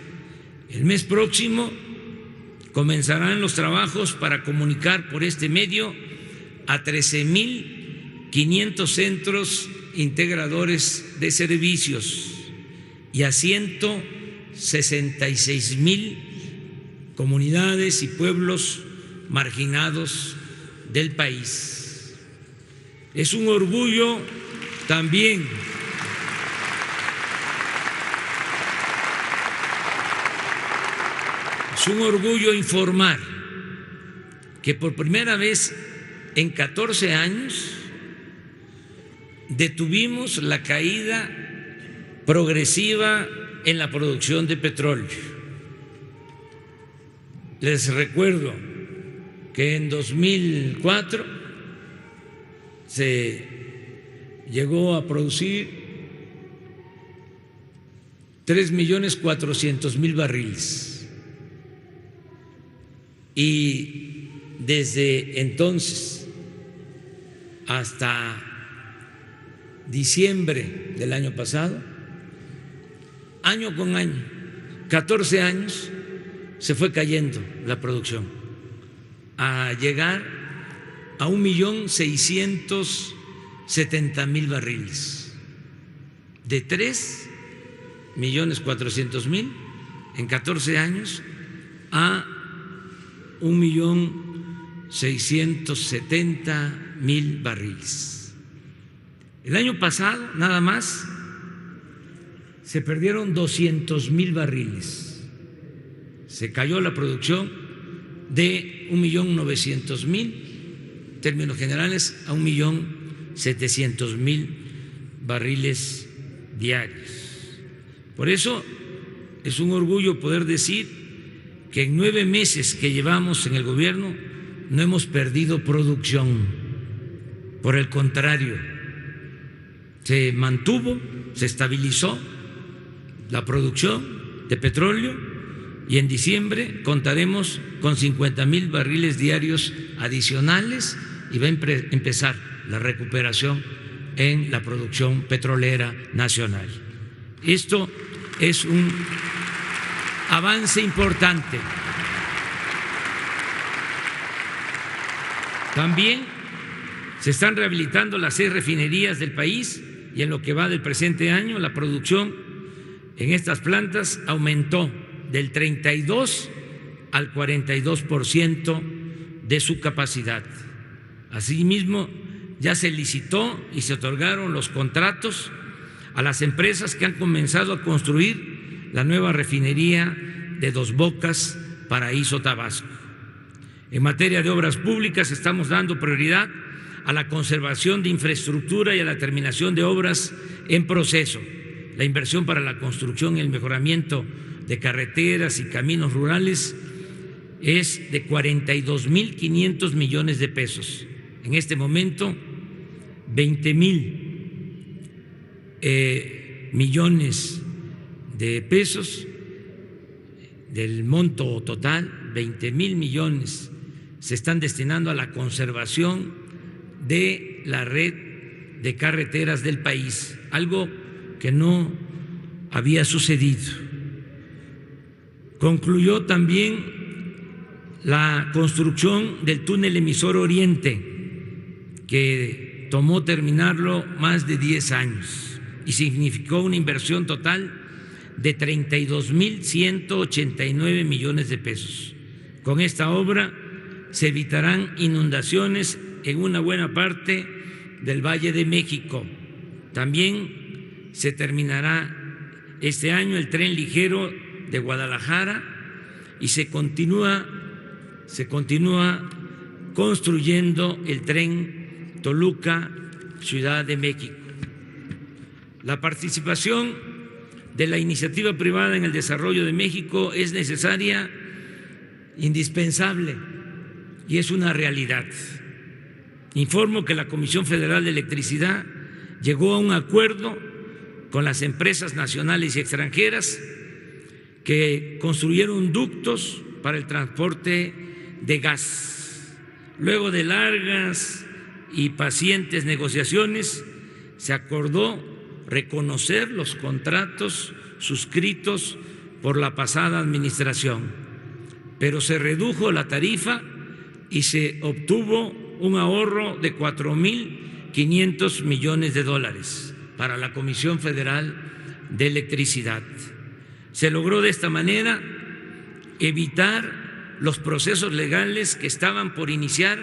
El mes próximo comenzarán los trabajos para comunicar por este medio a 13,500 centros integradores de servicios y a 166,000 comunidades y pueblos marginados del país. Es un orgullo también informar que por primera vez en 14 años detuvimos la caída progresiva en la producción de petróleo. Les recuerdo que en 2004 se llegó a producir 3,400,000 barriles y desde entonces hasta diciembre del año pasado, año con año, 14 años, se fue cayendo la producción a llegar a 1,670,000 barriles, de 3,400,000 en 14 años a 1,670,000 barriles. El año pasado nada más se perdieron 200,000 barriles. Se cayó la producción de 1,900,000, en términos generales, a 1,700,000 barriles diarios. Por eso es un orgullo poder decir que en 9 meses que llevamos en el gobierno no hemos perdido producción. Por el contrario, se mantuvo, se estabilizó la producción de petróleo y en diciembre contaremos con 50,000 barriles diarios adicionales y va a empezar la recuperación en la producción petrolera nacional. Esto es un avance importante. También se están rehabilitando las 6 refinerías del país y en lo que va del presente año la producción en estas plantas aumentó del 32 al 42% de su capacidad. Asimismo, ya se licitó y se otorgaron los contratos a las empresas que han comenzado a construir la nueva refinería de Dos Bocas, Paraíso, Tabasco. En materia de obras públicas estamos dando prioridad a la conservación de infraestructura y a la terminación de obras en proceso. La inversión para la construcción y el mejoramiento de carreteras y caminos rurales es de 42,500 millones de pesos. En este momento, 20,000 millones de pesos del monto total, 20,000 millones se están destinando a la conservación de la red de carreteras del país, algo que no había sucedido. Concluyó también la construcción del túnel emisor Oriente, que tomó terminarlo más de 10 años y significó una inversión total de 32,189 millones de pesos. Con esta obra se evitarán inundaciones en una buena parte del Valle de México. También se terminará este año el tren ligero de Guadalajara y se continúa construyendo el tren Toluca, Ciudad de México. La participación de la iniciativa privada en el desarrollo de México es necesaria, indispensable, y es una realidad. Informo que la Comisión Federal de Electricidad llegó a un acuerdo con las empresas nacionales y extranjeras que construyeron ductos para el transporte de gas. Luego de largas y pacientes negociaciones, se acordó reconocer los contratos suscritos por la pasada administración, pero se redujo la tarifa y se obtuvo un ahorro de 4,500 millones de dólares para la Comisión Federal de Electricidad. Se logró de esta manera evitar los procesos legales que estaban por iniciar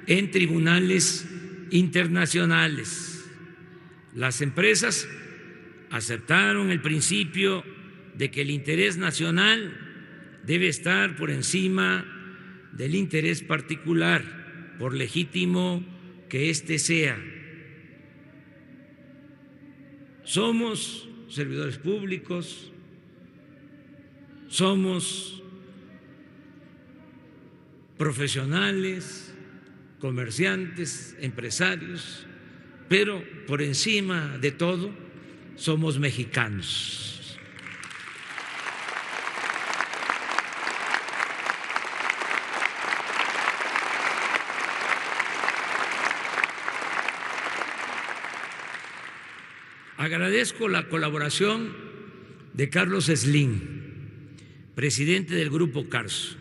en tribunales internacionales. Las empresas aceptaron el principio de que el interés nacional debe estar por encima del interés particular, por legítimo que éste sea. Somos servidores públicos, somos profesionales, comerciantes, empresarios, pero por encima de todo somos mexicanos. Agradezco la colaboración de Carlos Slim, presidente del Grupo Carso,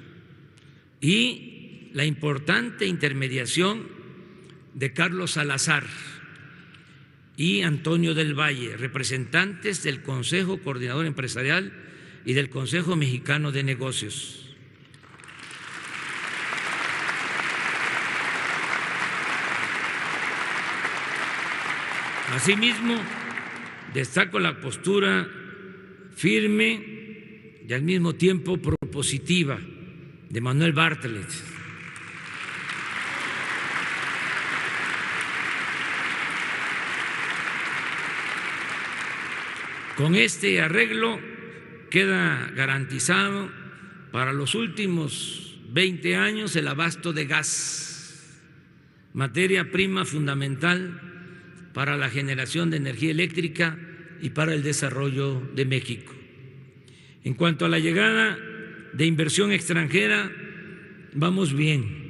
y la importante intermediación de Carlos Salazar y Antonio del Valle, representantes del Consejo Coordinador Empresarial y del Consejo Mexicano de Negocios. Asimismo, destaco la postura firme y al mismo tiempo propositiva de Manuel Bartlett. Con este arreglo queda garantizado para los últimos 20 años el abasto de gas, materia prima fundamental para la generación de energía eléctrica y para el desarrollo de México. En cuanto a la llegada de inversión extranjera vamos bien.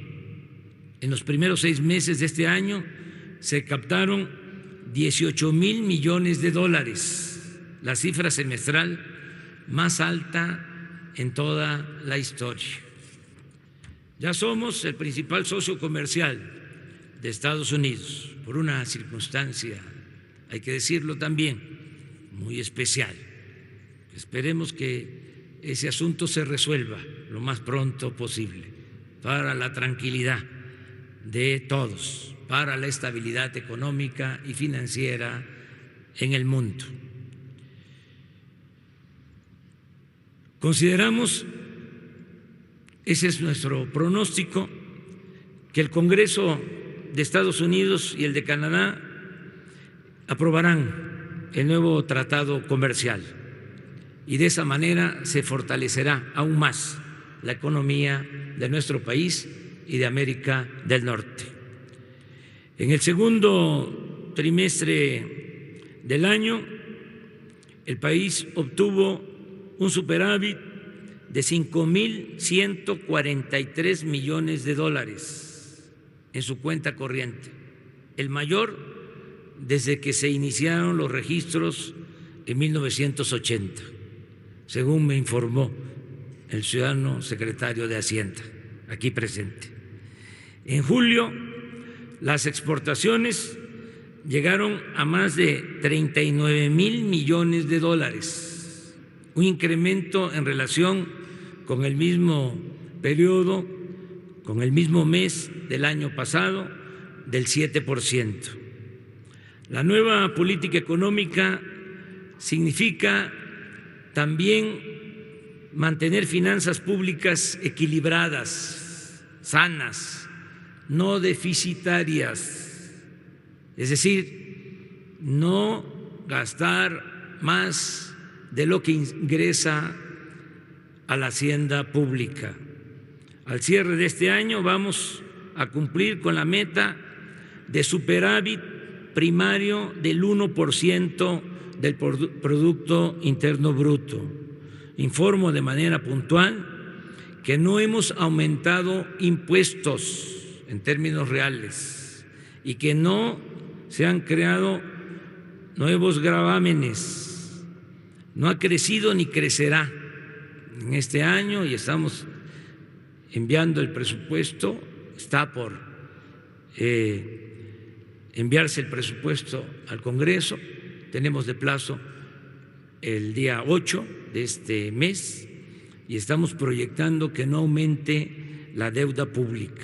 En los primeros 6 meses de este año se captaron 18,000 millones de dólares, la cifra semestral más alta en toda la historia. Ya somos el principal socio comercial de Estados Unidos por una circunstancia, hay que decirlo también, muy especial. Esperemos que ese asunto se resuelva lo más pronto posible para la tranquilidad de todos, para la estabilidad económica y financiera en el mundo. Consideramos, ese es nuestro pronóstico, que el Congreso de Estados Unidos y el de Canadá aprobarán el nuevo tratado comercial y de esa manera se fortalecerá aún más la economía de nuestro país y de América del Norte. En el segundo trimestre del año, el país obtuvo un superávit de 5,143 millones de dólares en su cuenta corriente, el mayor desde que se iniciaron los registros en 1980, según me informó el ciudadano secretario de Hacienda, aquí presente. En julio, las exportaciones llegaron a más de 39,000 millones de dólares, un incremento en relación con el mismo periodo, con el mismo mes del año pasado, del 7%. La nueva política económica significa también mantener finanzas públicas equilibradas, sanas, no deficitarias, es decir, no gastar más de lo que ingresa a la hacienda pública. Al cierre de este año vamos a cumplir con la meta de superávit primario del 1% del Producto Interno Bruto. Informo de manera puntual que no hemos aumentado impuestos en términos reales y que no se han creado nuevos gravámenes. No ha crecido ni crecerá en este año y estamos enviando el presupuesto, está por enviarse el presupuesto al Congreso, tenemos de plazo el día 8 de este mes y estamos proyectando que no aumente la deuda pública.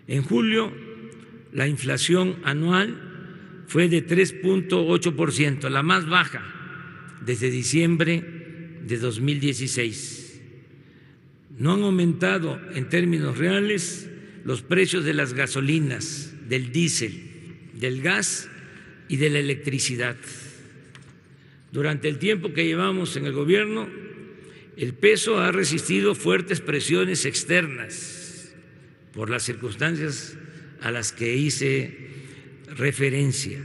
En julio, la inflación anual fue de 3,8%, la más baja desde diciembre de 2016. No han aumentado en términos reales los precios de las gasolinas, del diésel, del gas y de la electricidad. Durante el tiempo que llevamos en el gobierno, el peso ha resistido fuertes presiones externas por las circunstancias a las que hice referencia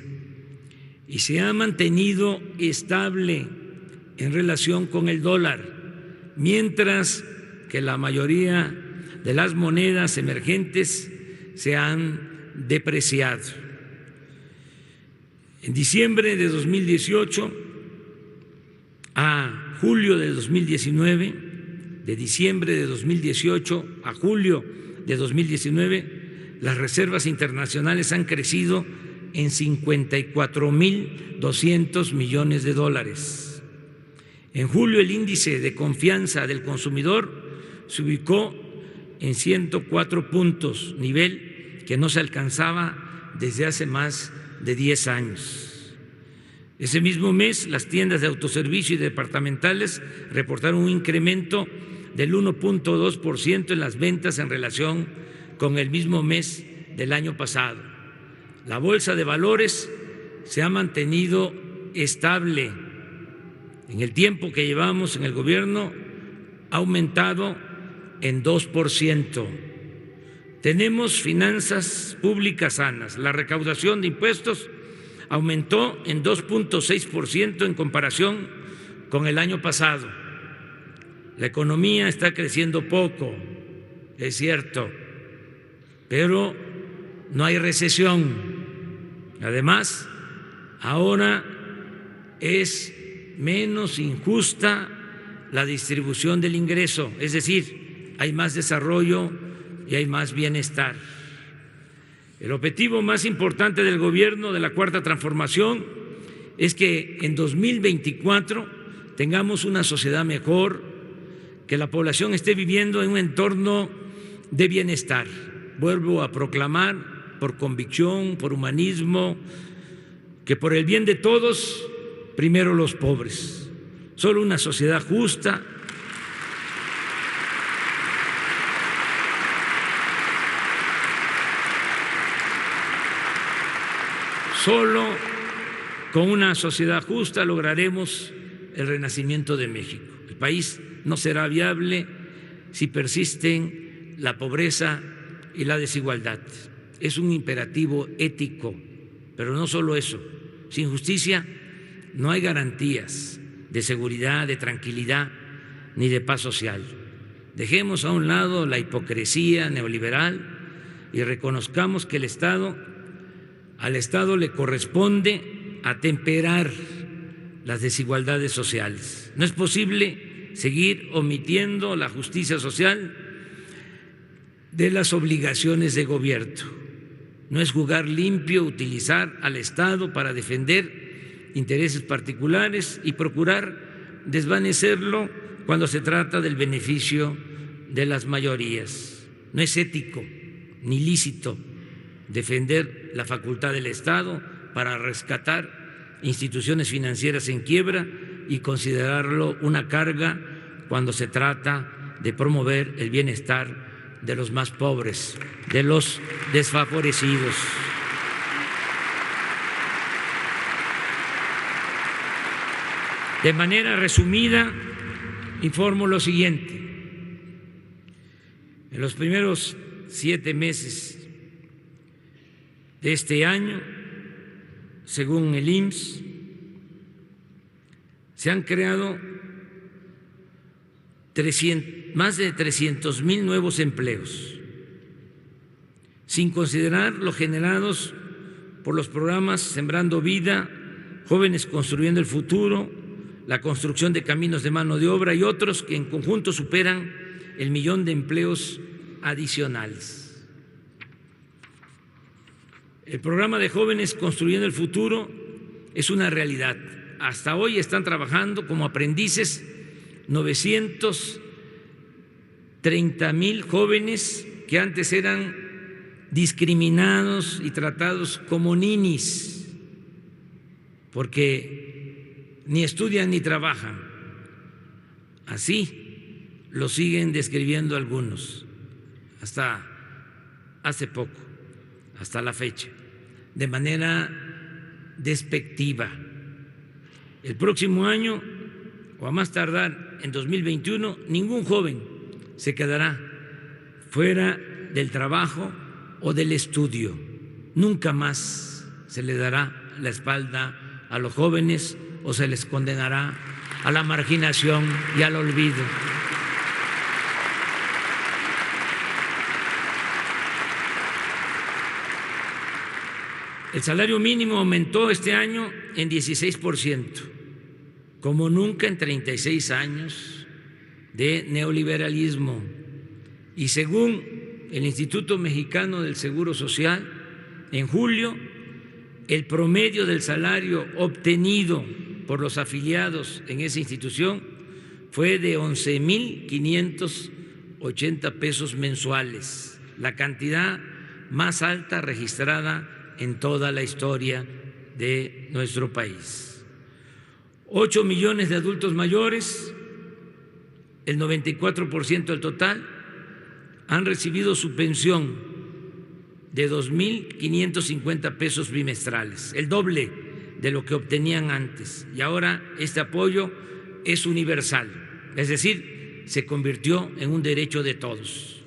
y se ha mantenido estable en relación con el dólar, mientras que la mayoría de las monedas emergentes se han depreciado. En diciembre de 2018 a julio de 2019, de diciembre de 2018 a julio de 2019, las reservas internacionales han crecido en 54,200 millones de dólares. En julio el índice de confianza del consumidor se ubicó en 104 puntos, nivel que no se alcanzaba desde hace más de 10 años. Ese mismo mes, las tiendas de autoservicio y departamentales reportaron un incremento del 1,2% en las ventas en relación con el mismo mes del año pasado. La bolsa de valores se ha mantenido estable. En el tiempo que llevamos en el gobierno ha aumentado en 2%. Tenemos finanzas públicas sanas. La recaudación de impuestos aumentó en 2,6% en comparación con el año pasado. La economía está creciendo poco, es cierto, pero no hay recesión. Además, ahora es menos injusta la distribución del ingreso, es decir, hay más desarrollo y hay más bienestar. El objetivo más importante del gobierno de la Cuarta Transformación es que en 2024 tengamos una sociedad mejor, que la población esté viviendo en un entorno de bienestar. Vuelvo a proclamar, por convicción, por humanismo, que por el bien de todos, primero los pobres. Solo una sociedad justa, solo con una sociedad justa lograremos el renacimiento de México. El país no será viable si persisten la pobreza y la desigualdad. Es un imperativo ético, pero no solo eso. Sin justicia no hay garantías de seguridad, de tranquilidad ni de paz social. Dejemos a un lado la hipocresía neoliberal y reconozcamos que al Estado le corresponde atemperar las desigualdades sociales. No es posible seguir omitiendo la justicia social de las obligaciones de gobierno. No es jugar limpio utilizar al Estado para defender intereses particulares y procurar desvanecerlo cuando se trata del beneficio de las mayorías. No es ético ni lícito defender la facultad del Estado para rescatar instituciones financieras en quiebra y considerarlo una carga cuando se trata de promover el bienestar de los más pobres, de los desfavorecidos. De manera resumida, informo lo siguiente. En los primeros 7 meses de este año, según el IMSS, se han creado más de 300,000 nuevos empleos, sin considerar los generados por los programas Sembrando Vida, Jóvenes Construyendo el Futuro, la construcción de caminos de mano de obra y otros que en conjunto superan el 1,000,000 de empleos adicionales. El programa de Jóvenes Construyendo el Futuro es una realidad. Hasta hoy están trabajando como aprendices 930,000 jóvenes que antes eran discriminados y tratados como ninis, porque ni estudian ni trabajan. Así lo siguen describiendo algunos, hasta hace poco, hasta la fecha, de manera despectiva. El próximo año, o a más tardar en 2021, ningún joven se quedará fuera del trabajo o del estudio. Nunca más se le dará la espalda a los jóvenes o se les condenará a la marginación y al olvido. El salario mínimo aumentó este año en 16%, como nunca en 36 años de neoliberalismo. Y según el Instituto Mexicano del Seguro Social, en julio, el promedio del salario obtenido por los afiliados en esa institución fue de 11,580 pesos mensuales, la cantidad más alta registrada en toda la historia de nuestro país. 8 millones de adultos mayores, el 94% del total, han recibido su pensión de 2,550 pesos bimestrales, el doble de lo que obtenían antes. Y ahora este apoyo es universal, es decir, se convirtió en un derecho de todos.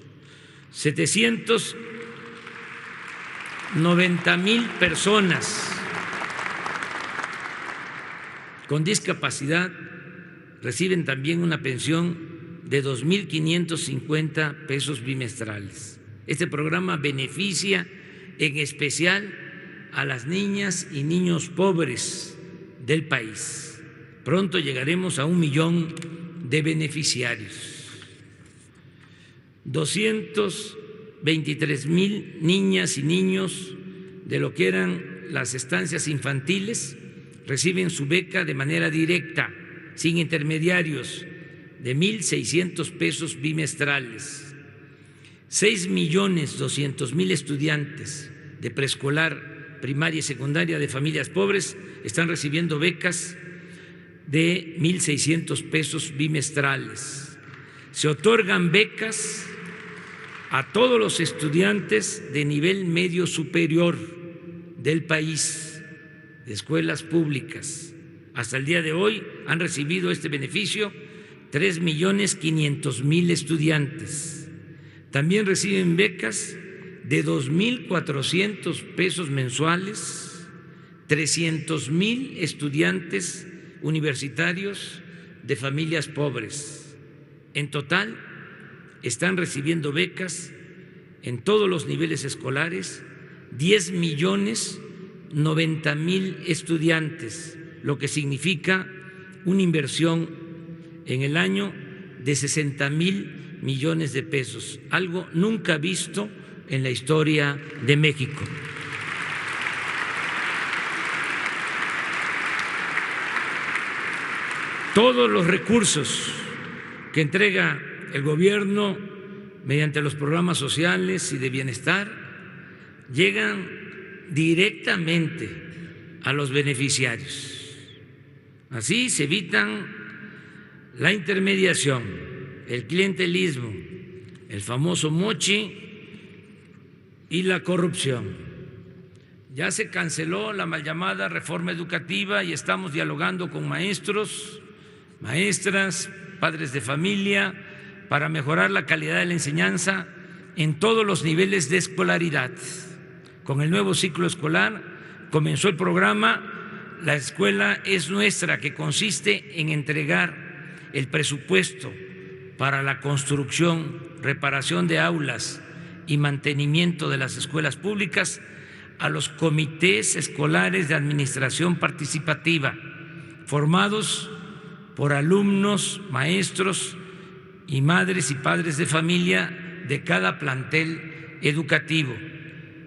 790,000 personas con discapacidad reciben también una pensión de 2.550 pesos bimestrales. Este programa beneficia en especial a las niñas y niños pobres del país. Pronto llegaremos a 1 millón de beneficiarios. 223,000 niñas y niños de lo que eran las estancias infantiles reciben su beca de manera directa, sin intermediarios, de 1.600 pesos bimestrales. 6.200.000 estudiantes de preescolar, primaria y secundaria de familias pobres están recibiendo becas de 1.600 pesos bimestrales. Se otorgan becas a todos los estudiantes de nivel medio superior del país, de escuelas públicas. Hasta el día de hoy han recibido este beneficio 3.500.000 estudiantes. También reciben becas de 2.400 pesos mensuales 300,000 estudiantes universitarios de familias pobres. En total, están recibiendo becas en todos los niveles escolares 10.090.000 estudiantes, lo que significa una inversión en el año de 60,000 millones de pesos, algo nunca visto en la historia de México. Todos los recursos que entrega el gobierno mediante los programas sociales y de bienestar llegan directamente a los beneficiarios. Así se evitan la intermediación, el clientelismo, el famoso mochi y la corrupción. Ya se canceló la mal llamada reforma educativa y estamos dialogando con maestros, maestras, padres de familia, para mejorar la calidad de la enseñanza en todos los niveles de escolaridad. Con el nuevo ciclo escolar comenzó el programa La Escuela es Nuestra, que consiste en entregar el presupuesto para la construcción, reparación de aulas y mantenimiento de las escuelas públicas a los comités escolares de administración participativa, formados por alumnos, maestros y madres y padres de familia de cada plantel educativo.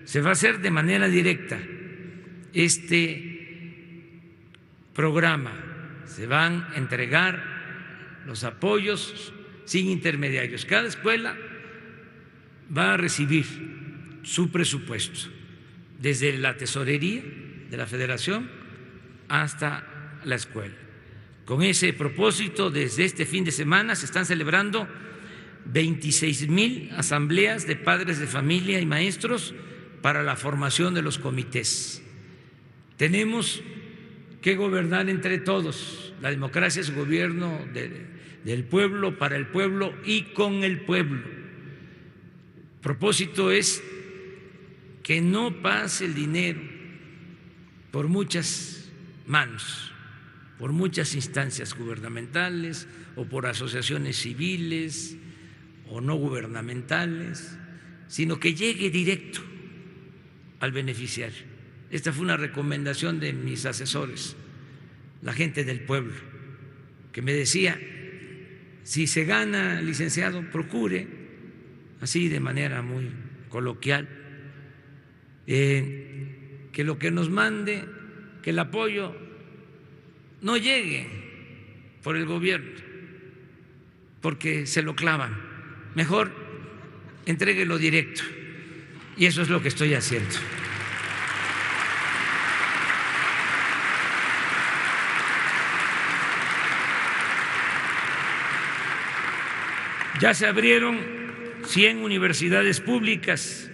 Se va a hacer de manera directa este programa, se van a entregar los apoyos sin intermediarios. Cada escuela va a recibir su presupuesto, desde la tesorería de la Federación hasta la escuela. Con ese propósito, desde este fin de semana se están celebrando 26,000 asambleas de padres de familia y maestros para la formación de los comités. Tenemos que gobernar entre todos. La democracia es gobierno del pueblo, para el pueblo y con el pueblo. El propósito es que no pase el dinero por muchas manos, por muchas instancias gubernamentales o por asociaciones civiles o no gubernamentales, sino que llegue directo al beneficiario. Esta fue una recomendación de mis asesores, la gente del pueblo, que me decía: si se gana, licenciado, procure, así de manera muy coloquial, que lo que nos mande, que el apoyo no llegue por el gobierno, porque se lo clavan. Mejor entréguelo directo. Y eso es lo que estoy haciendo. Ya se abrieron 100 universidades públicas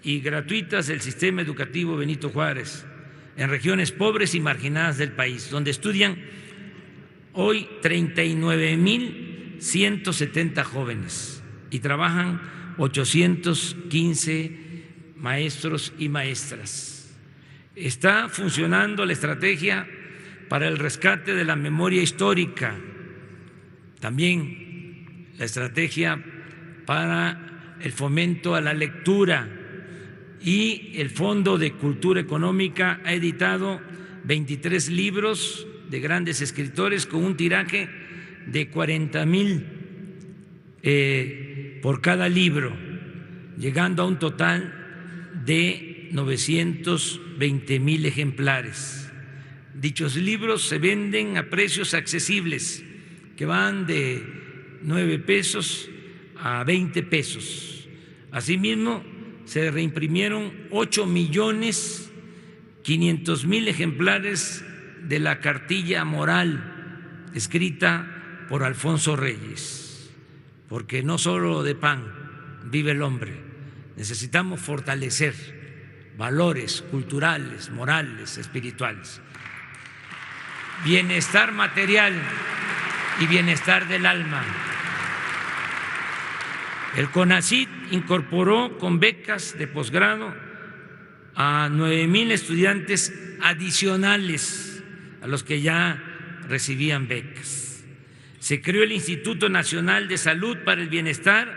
y gratuitas del sistema educativo Benito Juárez en regiones pobres y marginadas del país, donde estudian hoy 39,170 jóvenes y trabajan 815 maestros y maestras. Está funcionando la estrategia para el rescate de la memoria histórica. También la estrategia para el fomento a la lectura, y el Fondo de Cultura Económica ha editado 23 libros de grandes escritores con un tiraje de 40,000 por cada libro, llegando a un total de 920,000 ejemplares. Dichos libros se venden a precios accesibles, que van de 9 pesos a 20 pesos. Asimismo, se reimprimieron 8,500,000 ejemplares de la Cartilla Moral, escrita por Alfonso Reyes, porque no solo de pan vive el hombre, necesitamos fortalecer valores culturales, morales, espirituales, bienestar material y bienestar del alma. El CONACYT incorporó con becas de posgrado a 9,000 estudiantes adicionales a los que ya recibían becas. Se creó el Instituto Nacional de Salud para el Bienestar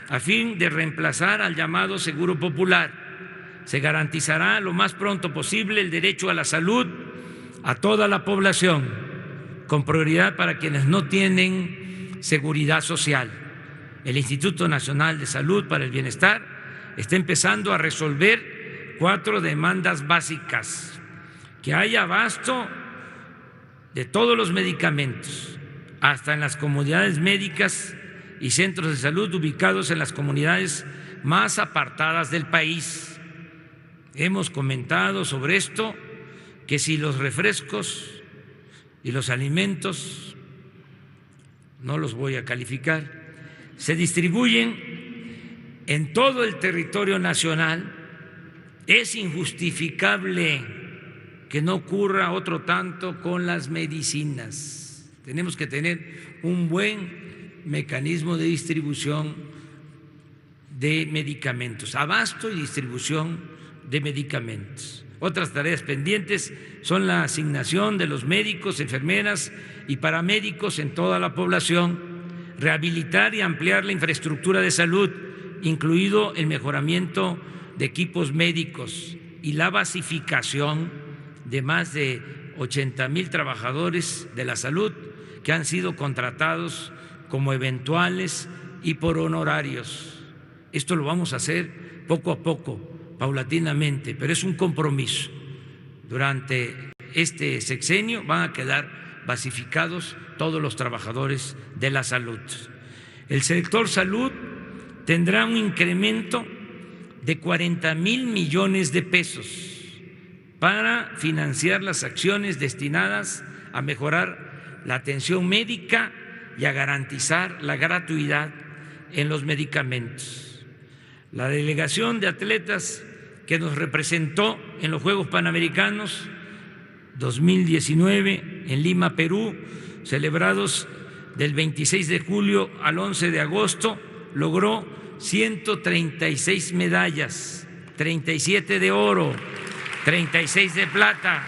a fin de reemplazar al llamado Seguro Popular. Se garantizará lo más pronto posible el derecho a la salud a toda la población, con prioridad para quienes no tienen seguridad social. El Instituto Nacional de Salud para el Bienestar está empezando a resolver 4 demandas básicas: que haya abasto de todos los medicamentos, hasta en las comunidades médicas y centros de salud ubicados en las comunidades más apartadas del país. Hemos comentado sobre esto, que si los refrescos y los alimentos, no los voy a calificar, se distribuyen en todo el territorio nacional, es injustificable que no ocurra otro tanto con las medicinas. Tenemos que tener un buen mecanismo de distribución de medicamentos, abasto y distribución de medicamentos. Otras tareas pendientes son la asignación de los médicos, enfermeras y paramédicos en toda la población, rehabilitar y ampliar la infraestructura de salud, incluido el mejoramiento de equipos médicos y la basificación de más de 80,000 trabajadores de la salud que han sido contratados como eventuales y por honorarios. Esto lo vamos a hacer poco a poco, paulatinamente, pero es un compromiso. Durante este sexenio van a quedar basificados todos los trabajadores de la salud. El sector salud tendrá un incremento de 40,000 millones de pesos para financiar las acciones destinadas a mejorar la atención médica y a garantizar la gratuidad en los medicamentos. La delegación de atletas que nos representó en los Juegos Panamericanos 2019 en Lima, Perú, celebrados del 26 de julio al 11 de agosto, logró 136 medallas, 37 de oro, 36 de plata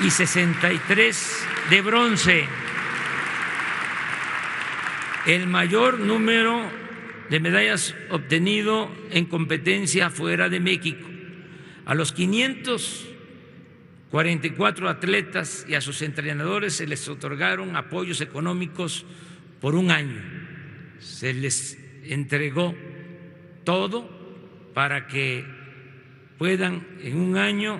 y 63 de bronce. El mayor número de medallas obtenido en competencia fuera de México. A los 544 atletas y a sus entrenadores se les otorgaron apoyos económicos por un año. Se les entregó todo para que puedan en un año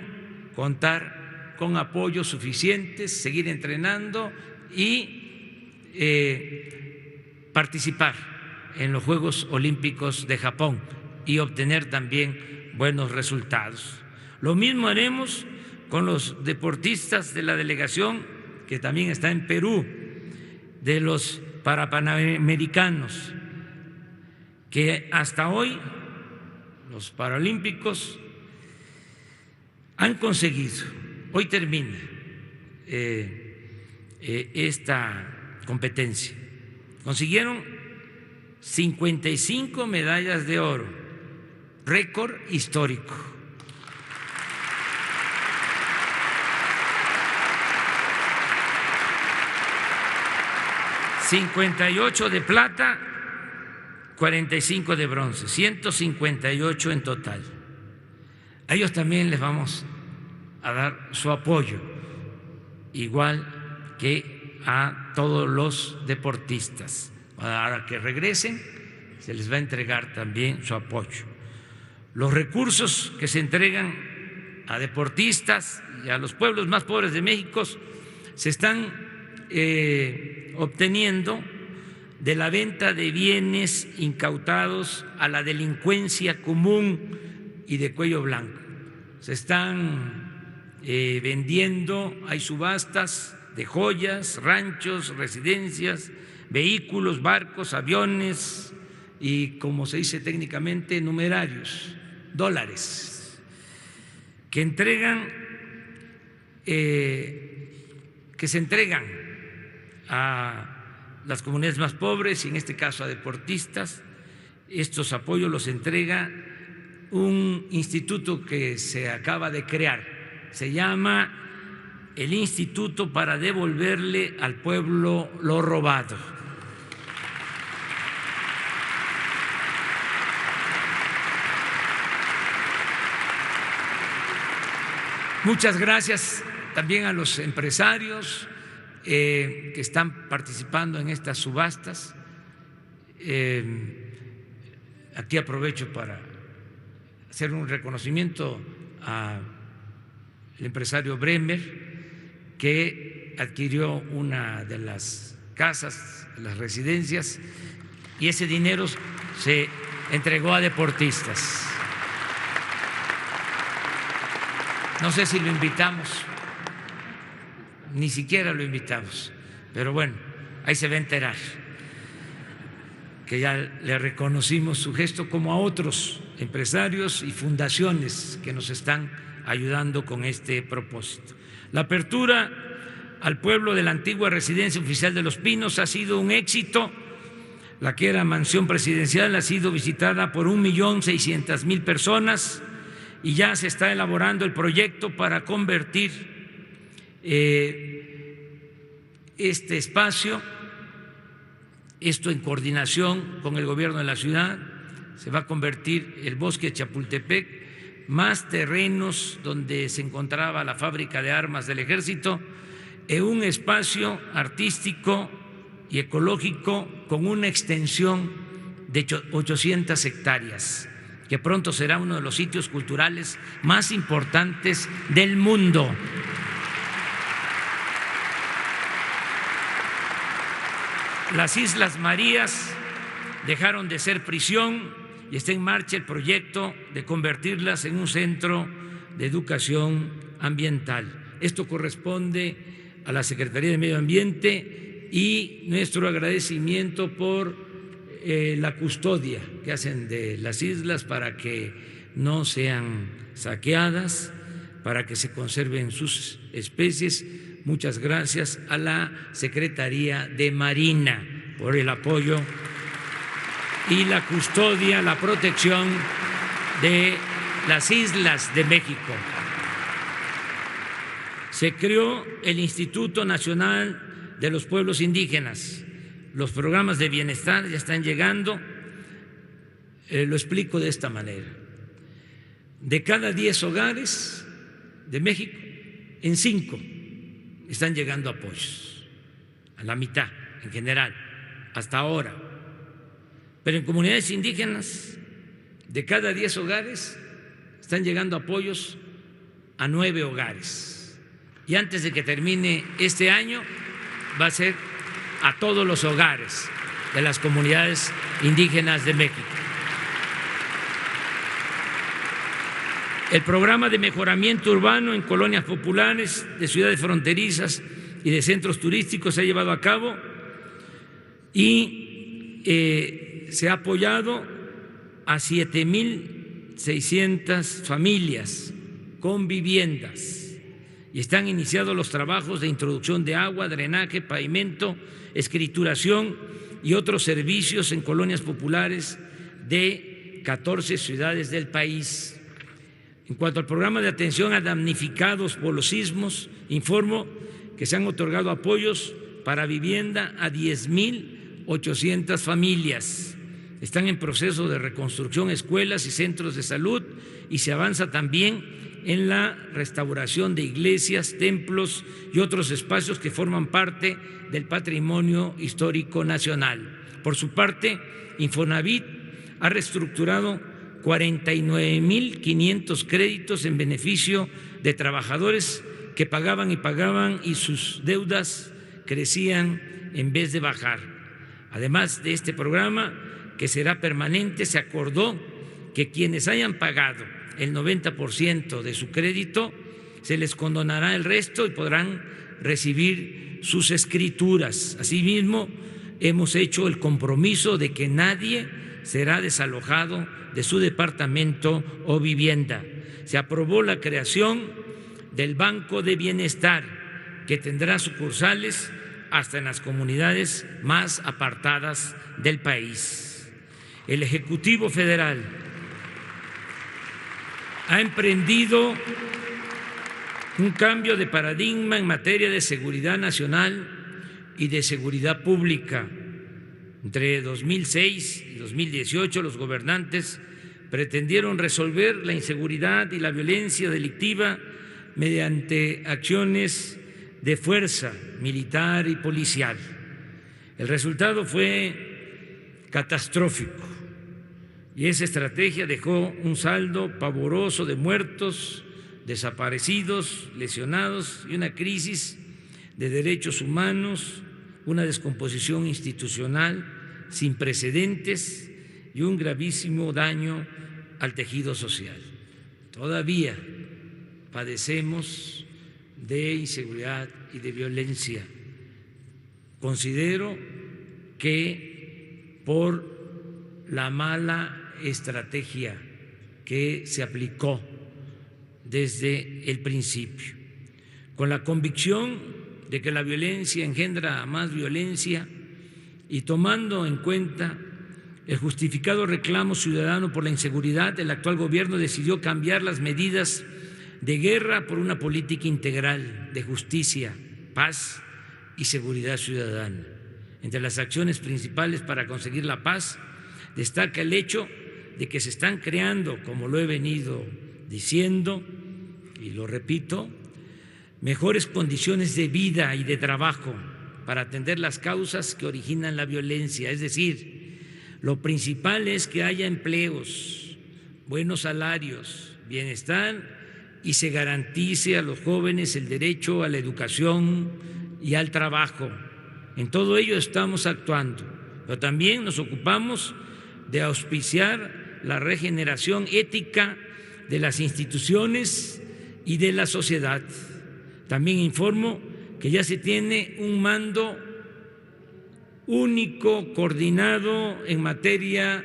contar con apoyos suficientes, seguir entrenando y participar en los Juegos Olímpicos de Japón y obtener también buenos resultados. Lo mismo haremos con los deportistas de la delegación que también está en Perú, de los parapanamericanos, que hasta hoy los paralímpicos han conseguido, hoy termina esta competencia, consiguieron 55 medallas de oro, récord histórico. 58 de plata, 45 de bronce, 158 en total. A ellos también les vamos a dar su apoyo, igual que a todos los deportistas. Para que regresen, se les va a entregar también su apoyo. Los recursos que se entregan a deportistas y a los pueblos más pobres de México se están obteniendo de la venta de bienes incautados a la delincuencia común y de cuello blanco. Se están vendiendo, hay subastas de joyas, ranchos, residencias, vehículos, barcos, aviones y, como se dice técnicamente, numerarios, dólares, que se entregan a las comunidades más pobres y en este caso a deportistas. Estos apoyos los entrega un instituto que se acaba de crear, se llama el Instituto para devolverle al pueblo lo robado. Muchas gracias también a los empresarios que están participando en estas subastas. Aquí aprovecho para hacer un reconocimiento al empresario Bremer, que adquirió una de las casas, las residencias, y ese dinero se entregó a deportistas. No sé si lo invitamos, ni siquiera lo invitamos, pero bueno, ahí se va a enterar que ya le reconocimos su gesto, como a otros empresarios y fundaciones que nos están ayudando con este propósito. La apertura al pueblo de la antigua residencia oficial de Los Pinos ha sido un éxito. La que era mansión presidencial ha sido visitada por 1.600.000 personas y ya se está elaborando el proyecto para convertir este espacio, esto en coordinación con el gobierno de la ciudad. Se va a convertir el bosque de Chapultepec, más terrenos donde se encontraba la fábrica de armas del ejército, en un espacio artístico y ecológico con una extensión de 800 hectáreas, que pronto será uno de los sitios culturales más importantes del mundo. Las Islas Marías dejaron de ser prisión y está en marcha el proyecto de convertirlas en un centro de educación ambiental. Esto corresponde a la Secretaría de Medio Ambiente y nuestro agradecimiento por la custodia que hacen de las islas para que no sean saqueadas, para que se conserven sus especies. Muchas gracias a la Secretaría de Marina por el apoyo y la custodia, la protección de las islas de México. Se creó el Instituto Nacional de los Pueblos Indígenas. Los programas de bienestar ya están llegando. Lo explico de esta manera. De cada 10 hogares de México, en 5 están llegando apoyos, a la mitad en general, hasta ahora. Pero en comunidades indígenas, de cada 10 hogares, están llegando apoyos a 9 hogares. Y antes de que termine este año, va a ser a todos los hogares de las comunidades indígenas de México. El programa de mejoramiento urbano en colonias populares de ciudades fronterizas y de centros turísticos se ha llevado a cabo y se ha apoyado a 7.600 familias con viviendas y están iniciados los trabajos de introducción de agua, drenaje, pavimento, escrituración y otros servicios en colonias populares de 14 ciudades del país. En cuanto al programa de atención a damnificados por los sismos, informo que se han otorgado apoyos para vivienda a 10,800 familias. Están en proceso de reconstrucción escuelas y centros de salud y se avanza también en la restauración de iglesias, templos y otros espacios que forman parte del patrimonio histórico nacional. Por su parte, Infonavit ha reestructurado 49,500 créditos en beneficio de trabajadores que pagaban y sus deudas crecían en vez de bajar. Además de este programa, que será permanente, se acordó que quienes hayan pagado el 90% de su crédito, se les condonará el resto y podrán recibir sus escrituras. Asimismo, hemos hecho el compromiso de que nadie será desalojado de su departamento o vivienda. Se aprobó la creación del Banco de Bienestar, que tendrá sucursales hasta en las comunidades más apartadas del país. El Ejecutivo Federal ha emprendido un cambio de paradigma en materia de seguridad nacional y de seguridad pública. Entre 2006 y 2018, los gobernantes pretendieron resolver la inseguridad y la violencia delictiva mediante acciones de fuerza militar y policial. El resultado fue catastrófico y esa estrategia dejó un saldo pavoroso de muertos, desaparecidos, lesionados y una crisis de derechos humanos, una descomposición institucional sin precedentes y un gravísimo daño al tejido social. Todavía padecemos de inseguridad y de violencia. Considero que por la mala estrategia que se aplicó desde el principio, con la convicción de que la violencia engendra más violencia y tomando en cuenta el justificado reclamo ciudadano por la inseguridad, el actual gobierno decidió cambiar las medidas de guerra por una política integral de justicia, paz y seguridad ciudadana. Entre las acciones principales para conseguir la paz destaca el hecho de que se están creando, como lo he venido diciendo y lo repito, mejores condiciones de vida y de trabajo para atender las causas que originan la violencia. Es decir, lo principal es que haya empleos, buenos salarios, bienestar y se garantice a los jóvenes el derecho a la educación y al trabajo. En todo ello estamos actuando, pero también nos ocupamos de auspiciar la regeneración ética de las instituciones y de la sociedad. También informo que ya se tiene un mando único, coordinado en materia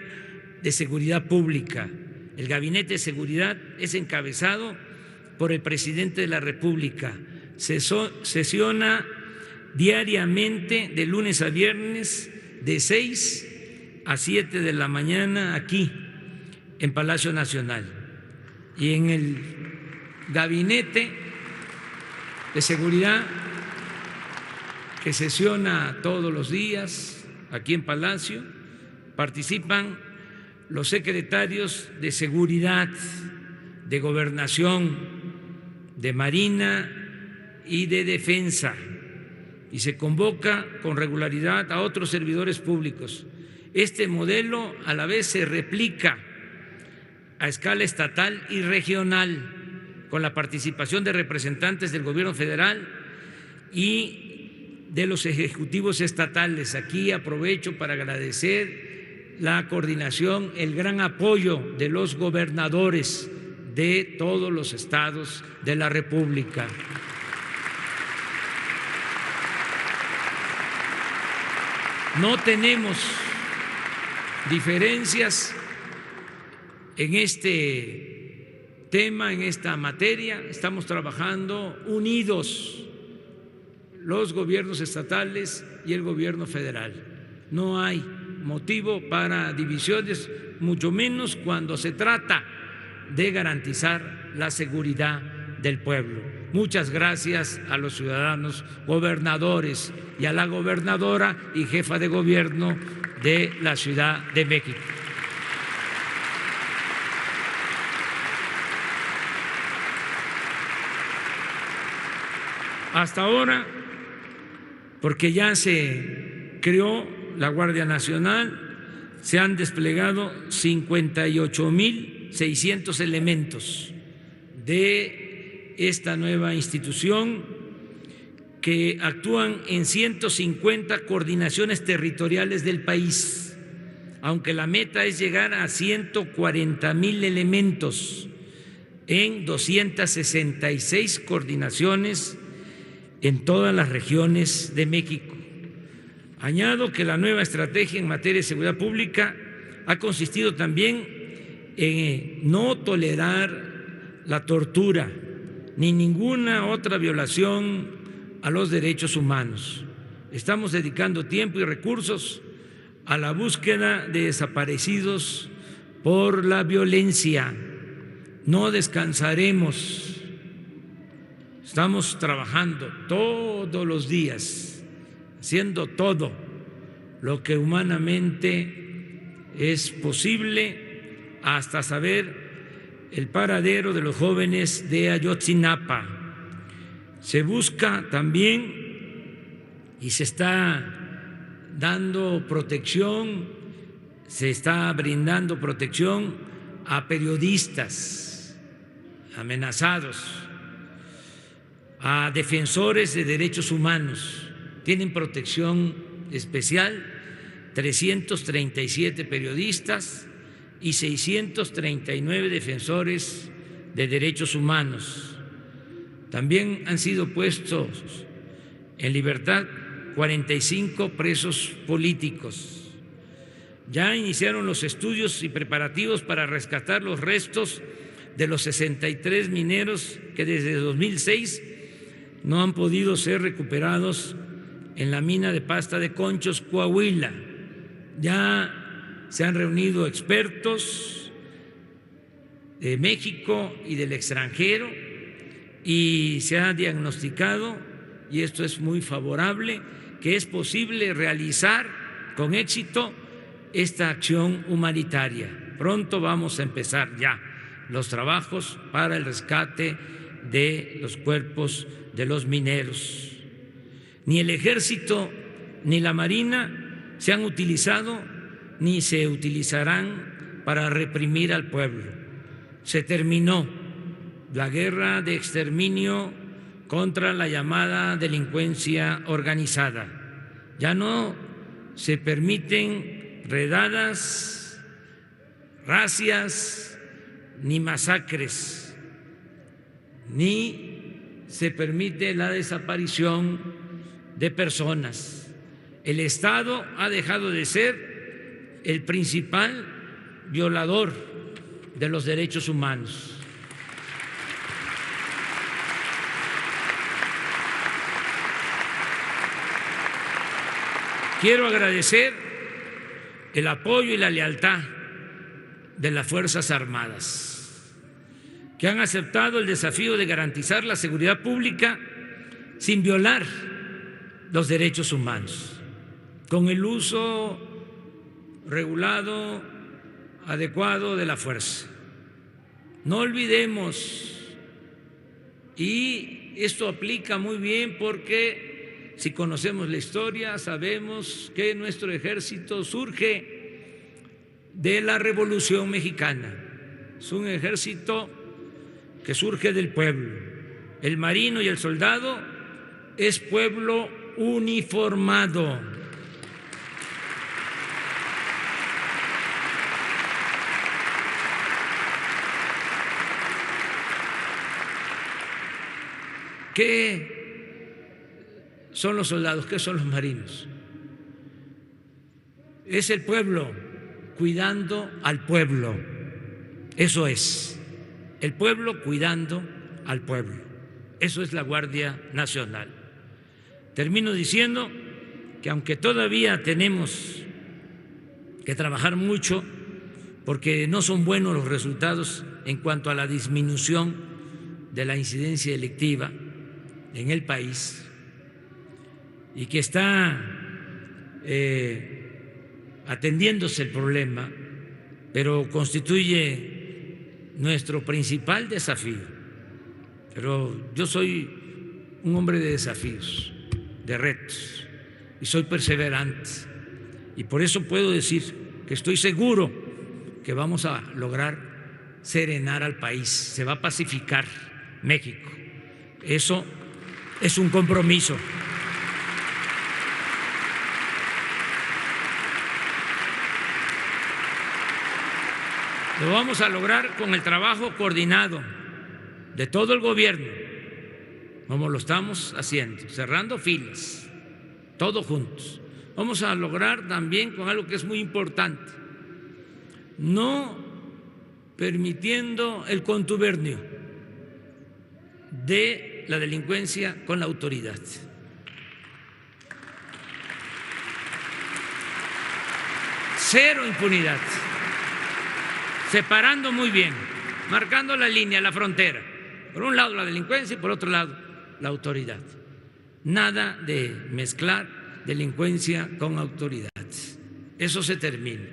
de seguridad pública. El Gabinete de Seguridad es encabezado por el presidente de la República. Sesiona diariamente de lunes a viernes de 6 a 7 de la mañana aquí en Palacio Nacional. Y en el Gabinete de Seguridad, que sesiona todos los días aquí en Palacio, participan los secretarios de Seguridad, de Gobernación, de Marina y de Defensa, y se convoca con regularidad a otros servidores públicos. Este modelo a la vez se replica a escala estatal y regional, con la participación de representantes del gobierno federal y de los ejecutivos estatales. Aquí aprovecho para agradecer la coordinación, el gran apoyo de los gobernadores de todos los estados de la República. No tenemos diferencias en este tema, en esta materia. Estamos trabajando unidos los gobiernos estatales y el gobierno federal. No hay motivo para divisiones, mucho menos cuando se trata de garantizar la seguridad del pueblo. Muchas gracias a los ciudadanos gobernadores y a la gobernadora y jefa de gobierno de la Ciudad de México. Hasta ahora, porque ya se creó la Guardia Nacional, se han desplegado 58.600 elementos de esta nueva institución que actúan en 150 coordinaciones territoriales del país, aunque la meta es llegar a 140.000 elementos en 266 coordinaciones en todas las regiones de México. Añado que la nueva estrategia en materia de seguridad pública ha consistido también en no tolerar la tortura ni ninguna otra violación a los derechos humanos. Estamos dedicando tiempo y recursos a la búsqueda de desaparecidos por la violencia. No descansaremos. Estamos trabajando todos los días, haciendo todo lo que humanamente es posible hasta saber el paradero de los jóvenes de Ayotzinapa. Se busca también y se está dando protección, se está brindando protección a periodistas amenazados, a defensores de derechos humanos. Tienen protección especial 337 periodistas y 639 defensores de derechos humanos. También han sido puestos en libertad 45 presos políticos. Ya iniciaron los estudios y preparativos para rescatar los restos de los 63 mineros que desde 2006 no han podido ser recuperados en la mina de Pasta de Conchos, Coahuila. Ya se han reunido expertos de México y del extranjero y se ha diagnosticado, y esto es muy favorable, que es posible realizar con éxito esta acción humanitaria. Pronto vamos a empezar ya los trabajos para el rescate de los cuerpos de los mineros. Ni el Ejército ni la Marina se han utilizado ni se utilizarán para reprimir al pueblo. Se terminó la guerra de exterminio contra la llamada delincuencia organizada. Ya no se permiten redadas, racias, ni masacres, ni se permite la desaparición de personas. El Estado ha dejado de ser el principal violador de los derechos humanos. Quiero agradecer el apoyo y la lealtad de las Fuerzas Armadas, que han aceptado el desafío de garantizar la seguridad pública sin violar los derechos humanos, con el uso regulado, adecuado de la fuerza. No olvidemos, y esto aplica muy bien porque si conocemos la historia sabemos que nuestro ejército surge de la Revolución Mexicana. Es un ejército que surge del pueblo. El marino y el soldado es pueblo uniformado. ¿Qué son los soldados? ¿Qué son los marinos? Es el pueblo cuidando al pueblo. Eso es, el pueblo cuidando al pueblo. Eso es la Guardia Nacional. Termino diciendo que aunque todavía tenemos que trabajar mucho, porque no son buenos los resultados en cuanto a la disminución de la incidencia delictiva en el país y que está atendiéndose el problema, pero constituye nuestro principal desafío. Pero yo soy un hombre de desafíos, de retos, y soy perseverante. Y por eso puedo decir que estoy seguro que vamos a lograr serenar al país, se va a pacificar México. Eso es un compromiso. Lo vamos a lograr con el trabajo coordinado de todo el gobierno, como lo estamos haciendo, cerrando filas, todos juntos. Vamos a lograr también con algo que es muy importante, no permitiendo el contubernio de la delincuencia con la autoridad. Cero impunidad. Separando muy bien, marcando la línea, la frontera. Por un lado la delincuencia y por otro lado la autoridad. Nada de mezclar delincuencia con autoridad. Eso se termina.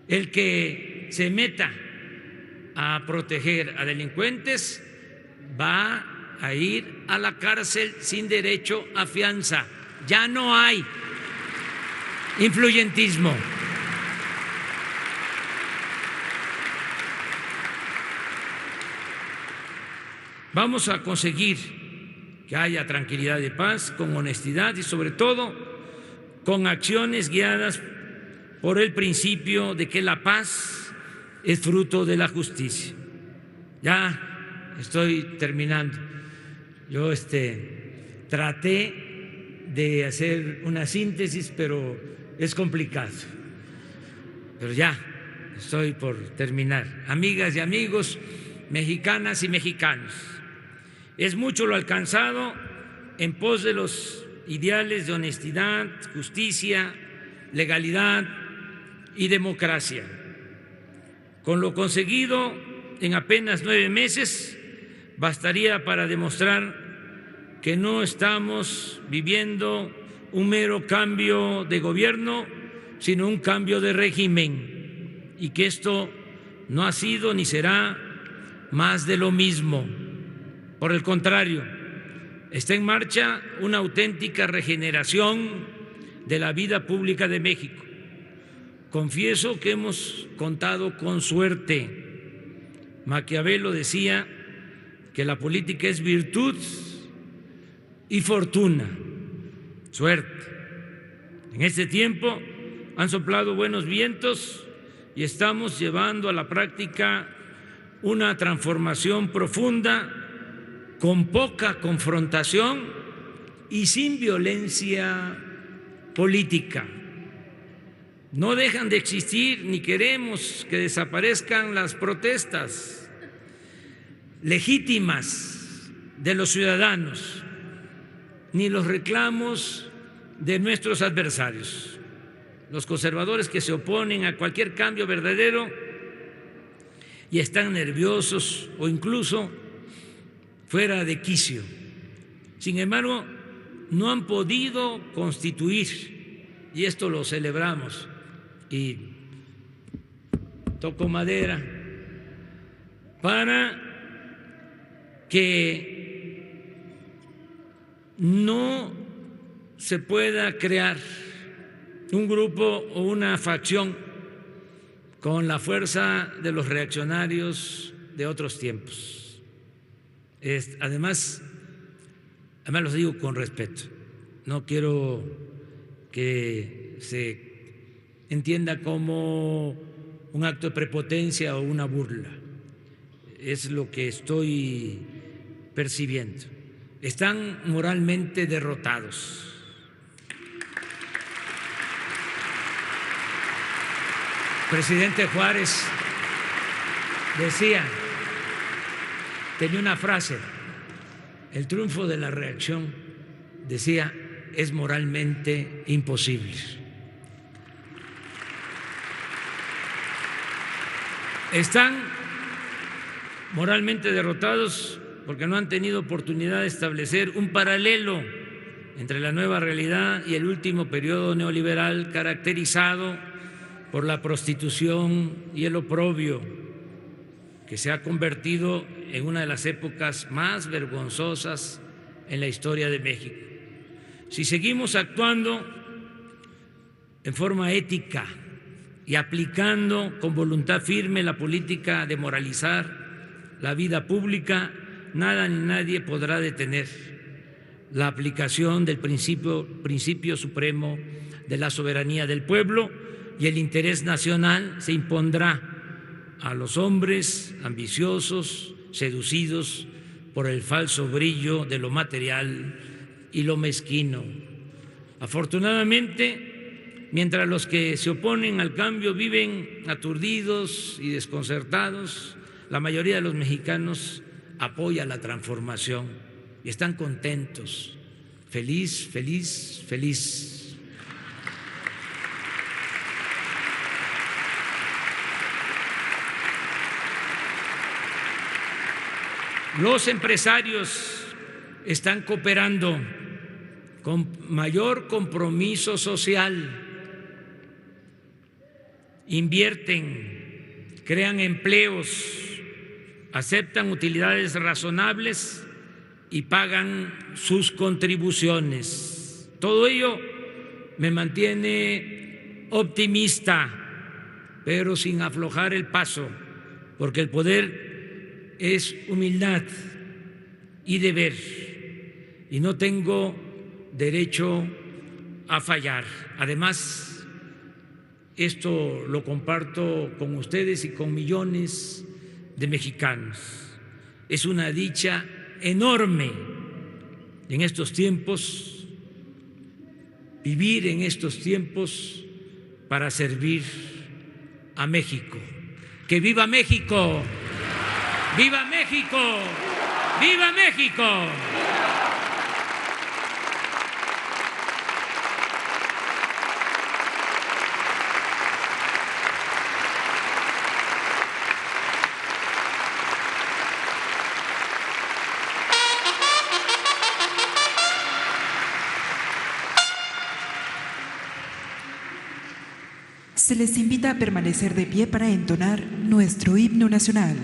El que se meta a proteger a delincuentes va a ir a la cárcel sin derecho a fianza. Ya no hay influyentismo. Vamos a conseguir que haya tranquilidad y paz con honestidad y sobre todo con acciones guiadas por el principio de que la paz es fruto de la justicia. Ya estoy terminando. Yo traté de hacer una síntesis, pero es complicado. Pero ya estoy por terminar. Amigas y amigos, mexicanas y mexicanos, es mucho lo alcanzado en pos de los ideales de honestidad, justicia, legalidad y democracia. Con lo conseguido en apenas 9 meses bastaría para demostrar que no estamos viviendo un mero cambio de gobierno, sino un cambio de régimen, y que esto no ha sido ni será más de lo mismo. Por el contrario, está en marcha una auténtica regeneración de la vida pública de México. Confieso que hemos contado con suerte. Maquiavelo decía que la política es virtud y fortuna, suerte. En este tiempo han soplado buenos vientos y estamos llevando a la práctica una transformación profunda, con poca confrontación y sin violencia política. No dejan de existir ni queremos que desaparezcan las protestas legítimas de los ciudadanos, ni los reclamos de nuestros adversarios. Los conservadores que se oponen a cualquier cambio verdadero y están nerviosos o incluso fuera de quicio. Sin embargo, no han podido constituir, y esto lo celebramos, y toco madera, para que no se pueda crear un grupo o una facción con la fuerza de los reaccionarios de otros tiempos. Además lo digo con respeto, no quiero que se entienda como un acto de prepotencia o una burla, es lo que estoy percibiendo. Están moralmente derrotados. Presidente Juárez decía, tenía una frase, el triunfo de la reacción, decía, es moralmente imposible. Están moralmente derrotados porque no han tenido oportunidad de establecer un paralelo entre la nueva realidad y el último periodo neoliberal caracterizado por la prostitución y el oprobio, que se ha convertido en una de las épocas más vergonzosas en la historia de México. Si seguimos actuando en forma ética y aplicando con voluntad firme la política de moralizar la vida pública, nada ni nadie podrá detener la aplicación del principio supremo de la soberanía del pueblo, y el interés nacional se impondrá a los hombres ambiciosos, seducidos por el falso brillo de lo material y lo mezquino. Afortunadamente, mientras los que se oponen al cambio viven aturdidos y desconcertados, la mayoría de los mexicanos apoya la transformación y están contentos, feliz, feliz, feliz. Los empresarios están cooperando con mayor compromiso social, invierten, crean empleos, aceptan utilidades razonables y pagan sus contribuciones. Todo ello me mantiene optimista, pero sin aflojar el paso, porque el poder es humildad y deber, y no tengo derecho a fallar. Además, esto lo comparto con ustedes y con millones de mexicanos. Es una dicha enorme en estos tiempos, vivir en estos tiempos para servir a México. ¡Que viva México! ¡Viva México! ¡Viva México! Se les invita a permanecer de pie para entonar nuestro himno nacional.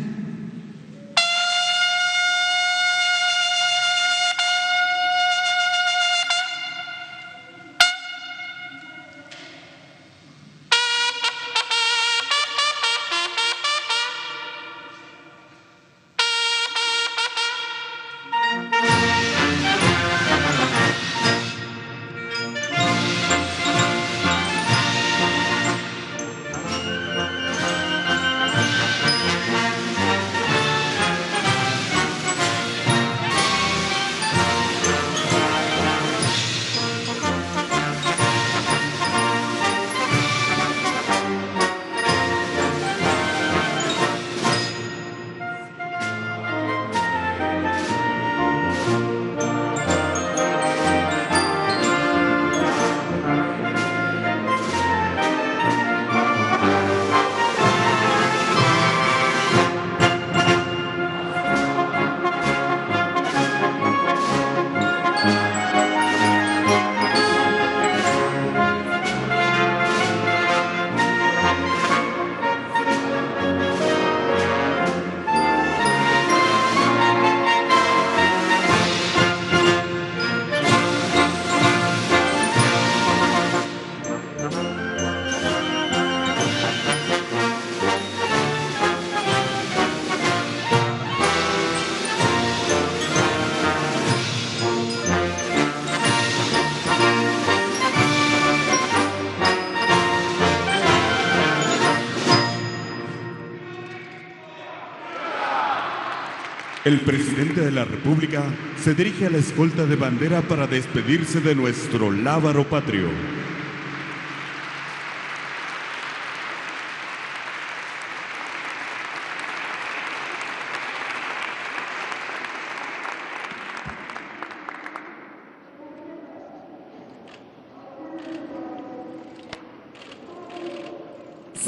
El presidente de la República se dirige a la escolta de bandera para despedirse de nuestro lábaro patrio.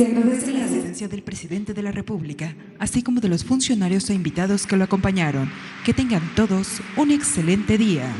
Se agradece la asistencia del presidente de la República, así como de los funcionarios e invitados que lo acompañaron. Que tengan todos un excelente día.